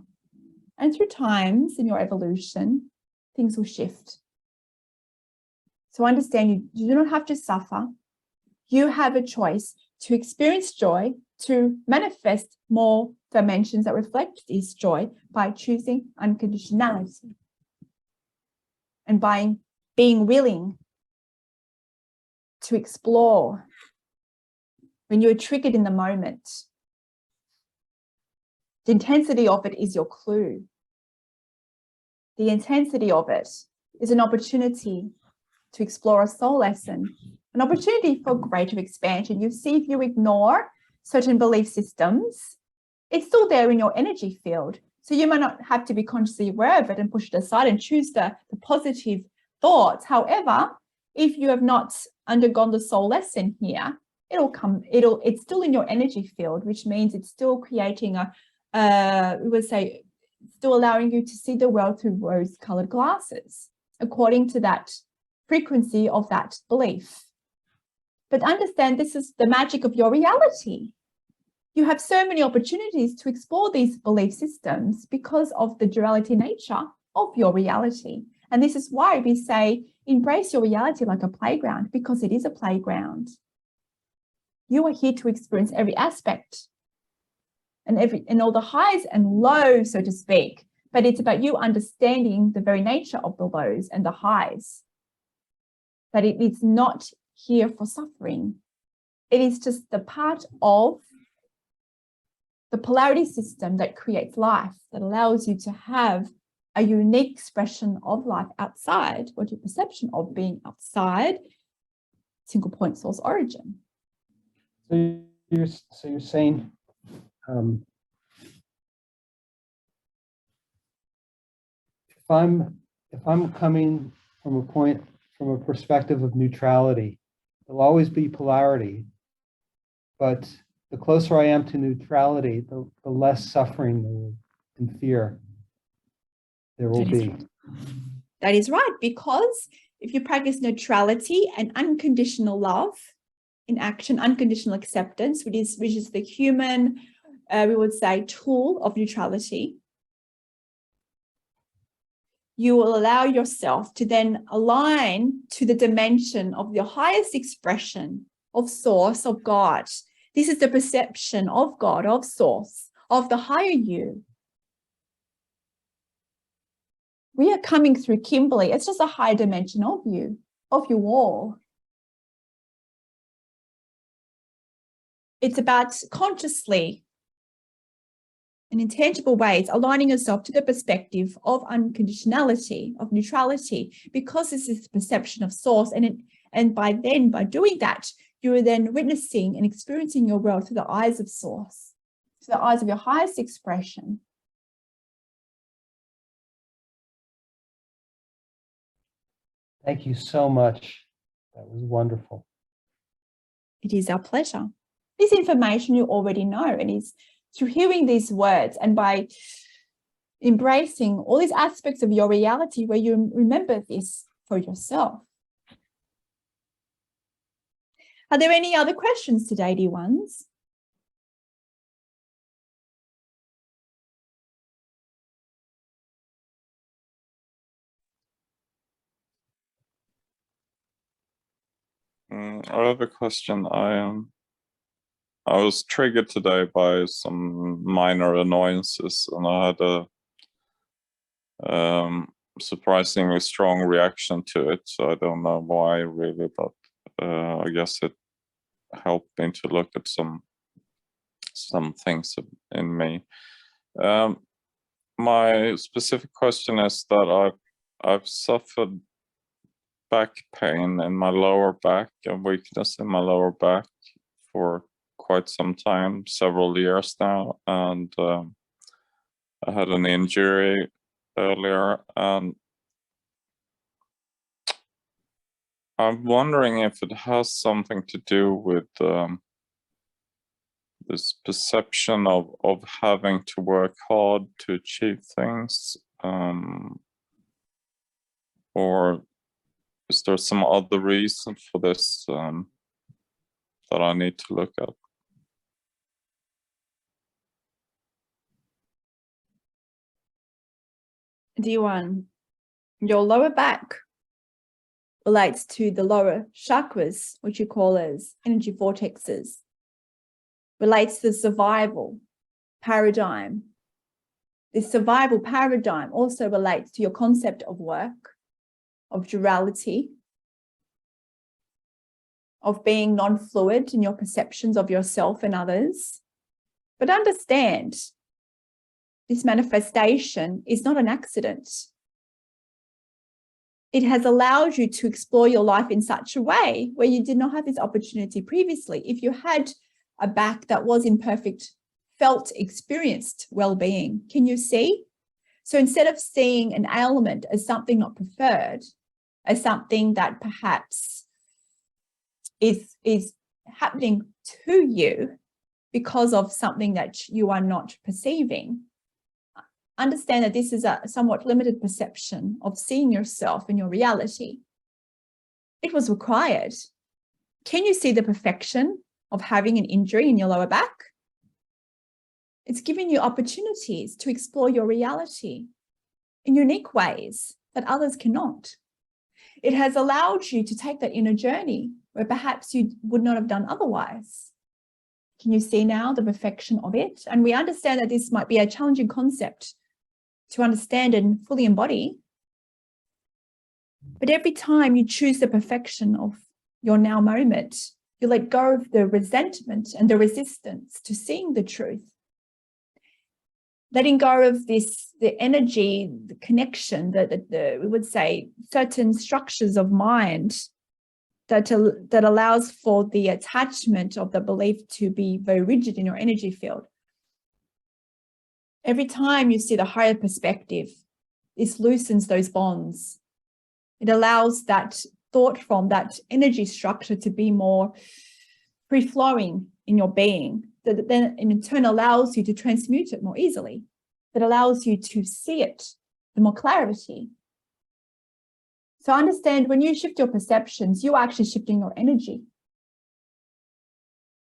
And through times in your evolution, things will shift. So understand you do not have to suffer. You have a choice to experience joy, to manifest more dimensions that reflect this joy by choosing unconditionality. And by being willing to explore when you're triggered in the moment. The intensity of it is your clue. The intensity of it is an opportunity to explore a soul lesson, an opportunity for greater expansion. You see, if you ignore certain belief systems, it's still there in your energy field. So you might not have to be consciously aware of it and push it aside and choose the positive thoughts. However, if you have not undergone the soul lesson here, it's still in your energy field, which means it's still creating we would say, still allowing you to see the world through rose-colored glasses, according to that frequency of that belief. But understand this is the magic of your reality. You have so many opportunities to explore these belief systems because of the duality nature of your reality. And this is why we say, embrace your reality like a playground, because it is a playground. You are here to experience every aspect and all the highs and lows, so to speak. But it's about you understanding the very nature of the lows and the highs. That it is not here for suffering. It is just the part of the polarity system that creates life, that allows you to have a unique expression of life outside, or your perception of being outside single point source origin. So you're saying if I'm coming from a perspective of neutrality, there'll always be polarity, but the closer I am to neutrality, the less suffering and fear there will be. That is right, because if you practice neutrality and unconditional love in action, unconditional acceptance, which is the human, we would say, tool of neutrality, you will allow yourself to then align to the dimension of your highest expression of source, of God. This is the perception of God, of source, of the higher you. We are coming through Kimberley. It's just a higher dimension of you all. It's about consciously, in intangible ways, aligning yourself to the perspective of unconditionality, of neutrality, because this is the perception of source. And by doing that, you are then witnessing and experiencing your world through the eyes of source, through the eyes of your highest expression. Thank you so much. That was wonderful. It is our pleasure. This information you already know, and it's through hearing these words and by embracing all these aspects of your reality where you remember this for yourself. Are there any other questions today, dear ones? I have a question. I was triggered today by some minor annoyances, and I had a surprisingly strong reaction to it. So I don't know why really, but I guess it helped me to look at some things in me. My specific question is that I've suffered back pain in my lower back, a weakness in my lower back for quite some time, several years now, and I had an injury earlier, and I'm wondering if it has something to do with this perception of having to work hard to achieve things, or is there some other reason for this that I need to look at? D1, your lower back relates to the lower chakras, which you call as energy vortexes, relates to the survival paradigm. This survival paradigm also relates to your concept of work, of duality, of being non-fluid in your perceptions of yourself and others. But understand, this manifestation is not an accident. It has allowed you to explore your life in such a way where you did not have this opportunity previously. If you had a back that was in perfect, felt, experienced well-being, can you see? So instead of seeing an ailment as something not preferred, as something that perhaps is happening to you because of something that you are not perceiving, understand that this is a somewhat limited perception of seeing yourself and your reality. It was required. Can you see the perfection of having an injury in your lower back? It's giving you opportunities to explore your reality in unique ways that others cannot. It has allowed you to take that inner journey where perhaps you would not have done otherwise. Can you see now the perfection of it? And we understand that this might be a challenging concept to understand and fully embody. But every time you choose the perfection of your now moment, you let go of the resentment and the resistance to seeing the truth. Letting go of this, the energy, the connection, we would say certain structures of mind that allows for the attachment of the belief to be very rigid in your energy field. Every time you see the higher perspective, this loosens those bonds. It allows that thought from that energy structure to be more free-flowing in your being, that then in turn allows you to transmute it more easily, that allows you to see it with more clarity. So understand, when you shift your perceptions, you are actually shifting your energy.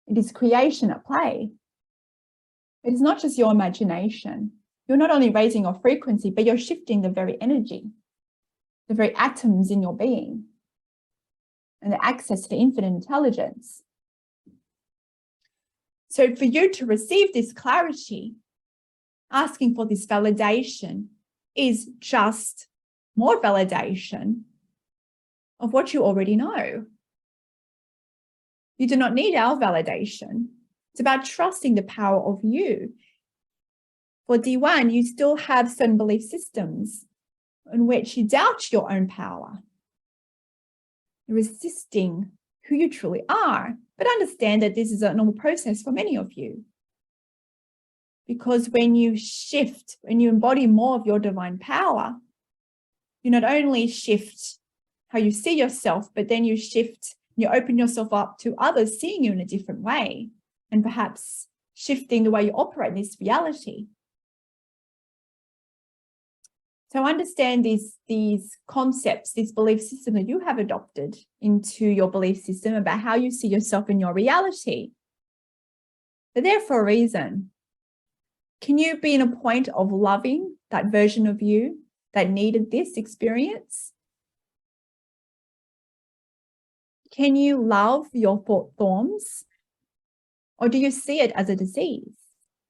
It is creation at play. It is not just your imagination. You're not only raising your frequency, but you're shifting the very energy, the very atoms in your being, and the access to infinite intelligence. So for you to receive this clarity, asking for this validation is just more validation of what you already know. You do not need our validation. It's about trusting the power of you. For D1, you still have certain belief systems in which you doubt your own power. You're resisting who you truly are. But understand that this is a normal process for many of you. Because when you shift, when you embody more of your divine power, you not only shift how you see yourself, but then you shift, you open yourself up to others seeing you in a different way, and perhaps shifting the way you operate in this reality. So understand these concepts, this belief system that you have adopted into your belief system about how you see yourself in your reality. They're there for a reason. Can you be in a point of loving that version of you that needed this experience? Can you love your thought forms? Or do you see it as a disease,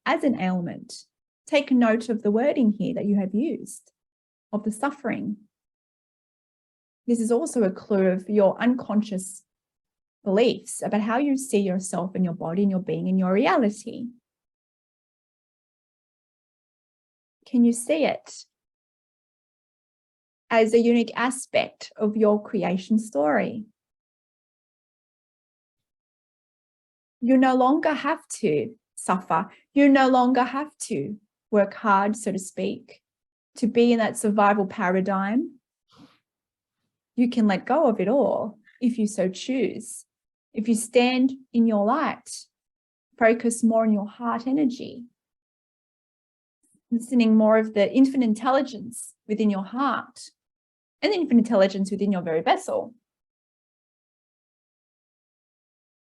as an ailment? Take note of the wording here that you have used, of the suffering. This is also a clue of your unconscious beliefs about how you see yourself and your body and your being and your reality. Can you see it? as a unique aspect of your creation story. You no longer have to suffer. You no longer have to work hard, so to speak, to be in that survival paradigm. You can let go of it all if you so choose. If you stand in your light, focus more on your heart energy, listening more of the infinite intelligence within your heart and the infinite intelligence within your very vessel.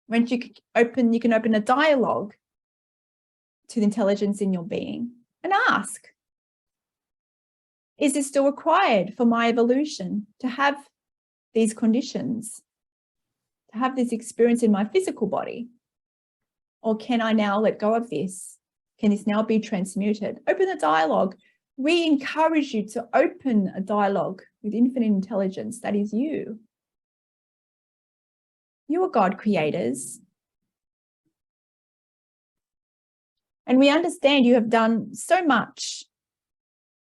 Once you can open a dialogue to the intelligence in your being and ask, is this still required for my evolution to have these conditions, to have this experience in my physical body? Or can I now let go of this? Can this now be transmuted? Open the dialogue. We encourage you to open a dialogue with infinite intelligence. That is you. You are God creators. And we understand you have done so much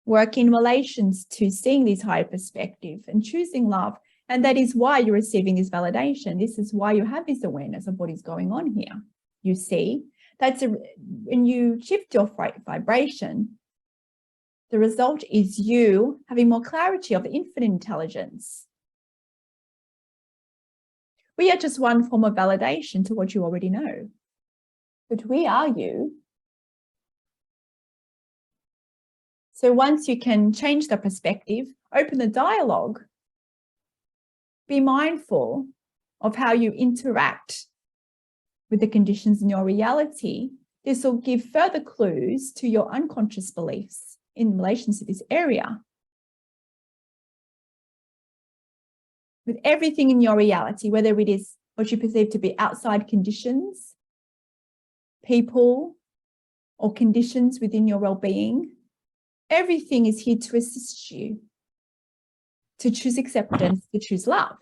work in relations to seeing this higher perspective and choosing love. And that is why you're receiving this validation. This is why you have this awareness of what is going on here. You see, when you shift your vibration, the result is you having more clarity of the infinite intelligence. We are just one form of validation to what you already know. But we are you. So once you can change the perspective, open the dialogue, be mindful of how you interact with the conditions in your reality. This will give further clues to your unconscious beliefs in relation to this area. With everything in your reality, whether it is what you perceive to be outside conditions, people, or conditions within your well-being, everything is here to assist you to choose acceptance, to choose love.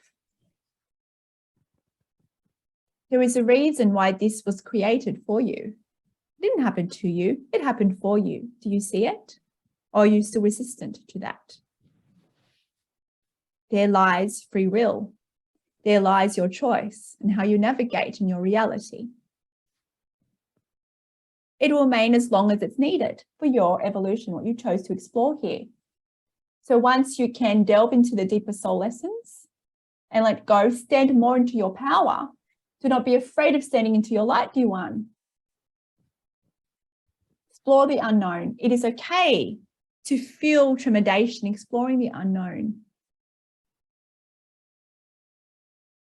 There is a reason why this was created for you. It didn't happen to you, it happened for you. Do you see it? Or are you still resistant to that? There lies free will. There lies your choice and how you navigate in your reality. It will remain as long as it's needed for your evolution, what you chose to explore here. So once you can delve into the deeper soul lessons and let go, stand more into your power. Do not be afraid of standing into your light, dear one. Explore the unknown. It is okay to feel trepidation, exploring the unknown.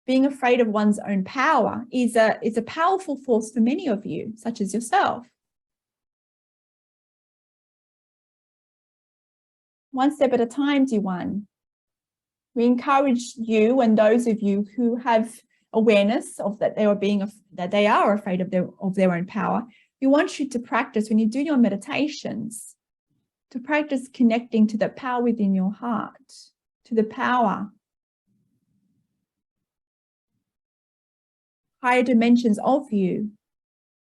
Being afraid of one's own power is a powerful force for many of you, such as yourself. One step at a time, dear one. We encourage you and those of you who have awareness of that they are afraid of their own power. We want you to practice when you do your meditations, to practice connecting to the power within your heart, to the power, higher dimensions of you.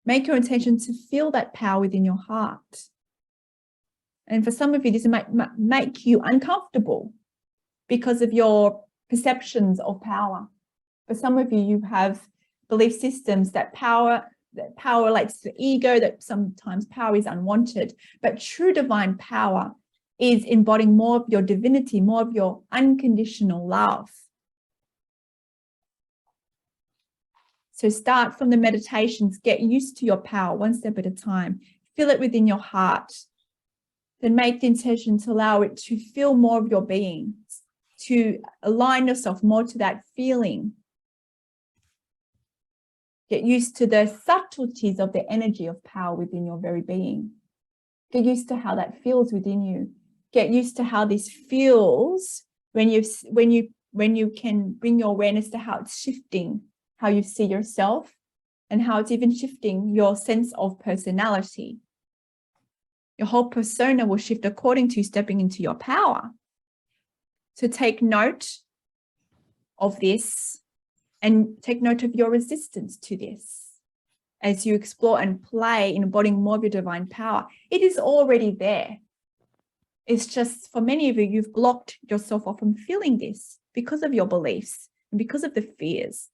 Make your intention to feel that power within your heart. And for some of you, this might make you uncomfortable because of your perceptions of power. For some of you, you have belief systems that power relates to the ego, that sometimes power is unwanted. But true divine power is embodying more of your divinity, more of your unconditional love. So start from the meditations, get used to your power one step at a time. Feel it within your heart. Then make the intention to allow it to feel more of your being, to align yourself more to that feeling. Get used to the subtleties of the energy of power within your very being. Get used to how that feels within you. Get used to how this feels when you can bring your awareness to how it's shifting, how you see yourself, and how it's even shifting your sense of personality. Your whole persona will shift according to you stepping into your power. So take note of this and take note of your resistance to this as you explore and play in embodying more of your divine power. It is already there. It's just for many of you, you've blocked yourself off from feeling this because of your beliefs and because of the fears.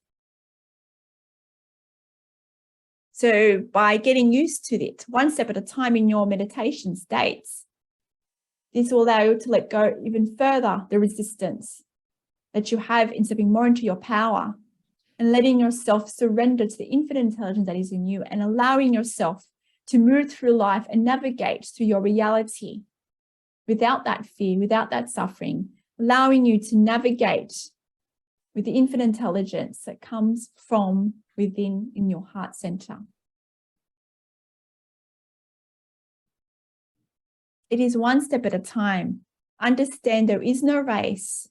So by getting used to it, one step at a time in your meditation states, this will allow you to let go even further the resistance that you have in stepping more into your power and letting yourself surrender to the infinite intelligence that is in you and allowing yourself to move through life and navigate through your reality without that fear, without that suffering, allowing you to navigate with the infinite intelligence that comes from within in your heart center. It is one step at a time. Understand there is no race.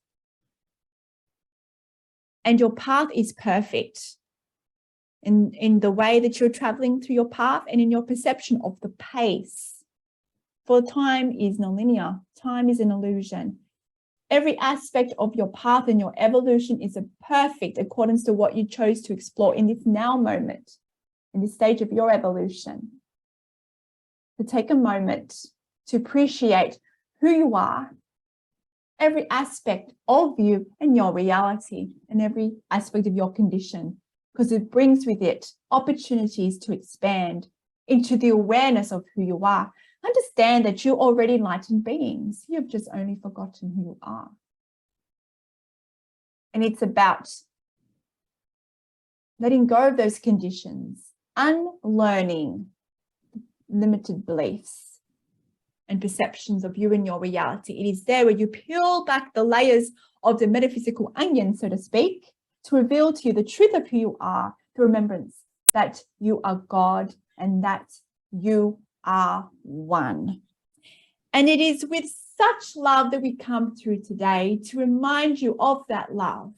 And your path is perfect in the way that you're traveling through your path and in your perception of the pace. For time is nonlinear. Time is an illusion. Every aspect of your path and your evolution is a perfect accordance to what you chose to explore in this now moment, in this stage of your evolution. So take a moment to appreciate who you are, every aspect of you and your reality, and every aspect of your condition, because it brings with it opportunities to expand into the awareness of who you are. Understand that you're already enlightened beings. You've just only forgotten who you are. And it's about letting go of those conditions, unlearning limited beliefs and perceptions of you and your reality. It is there where you peel back the layers of the metaphysical onion, so to speak, to reveal to you the truth of who you are, the remembrance that you are God and that you are one. And it is with such love that we come through today to remind you of that love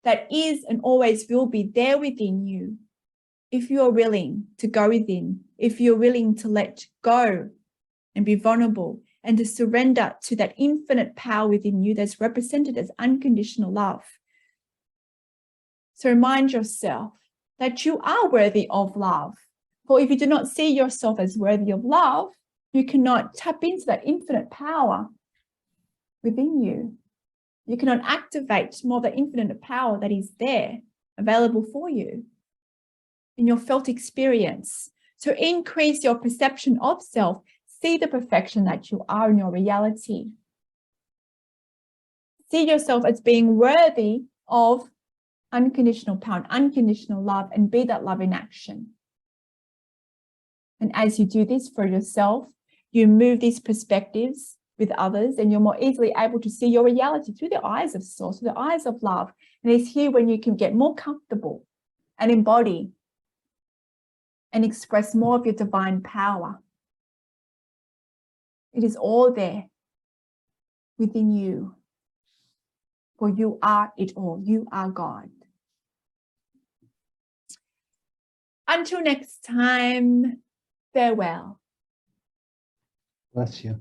that is and always will be there within you. If you are willing to go within, if you're willing to let go and be vulnerable and to surrender to that infinite power within you that's represented as unconditional love. So remind yourself that you are worthy of love. For if you do not see yourself as worthy of love, you cannot tap into that infinite power within you. You cannot activate more of that infinite power that is there, available for you in your felt experience. So increase your perception of self. See the perfection that you are in your reality. See yourself as being worthy of unconditional power and unconditional love, and be that love in action. And as you do this for yourself, you move these perspectives with others, and you're more easily able to see your reality through the eyes of source, through the eyes of love. And it's here when you can get more comfortable and embody and express more of your divine power. It is all there within you, for you are it all. You are God. Until next time, farewell. Bless you.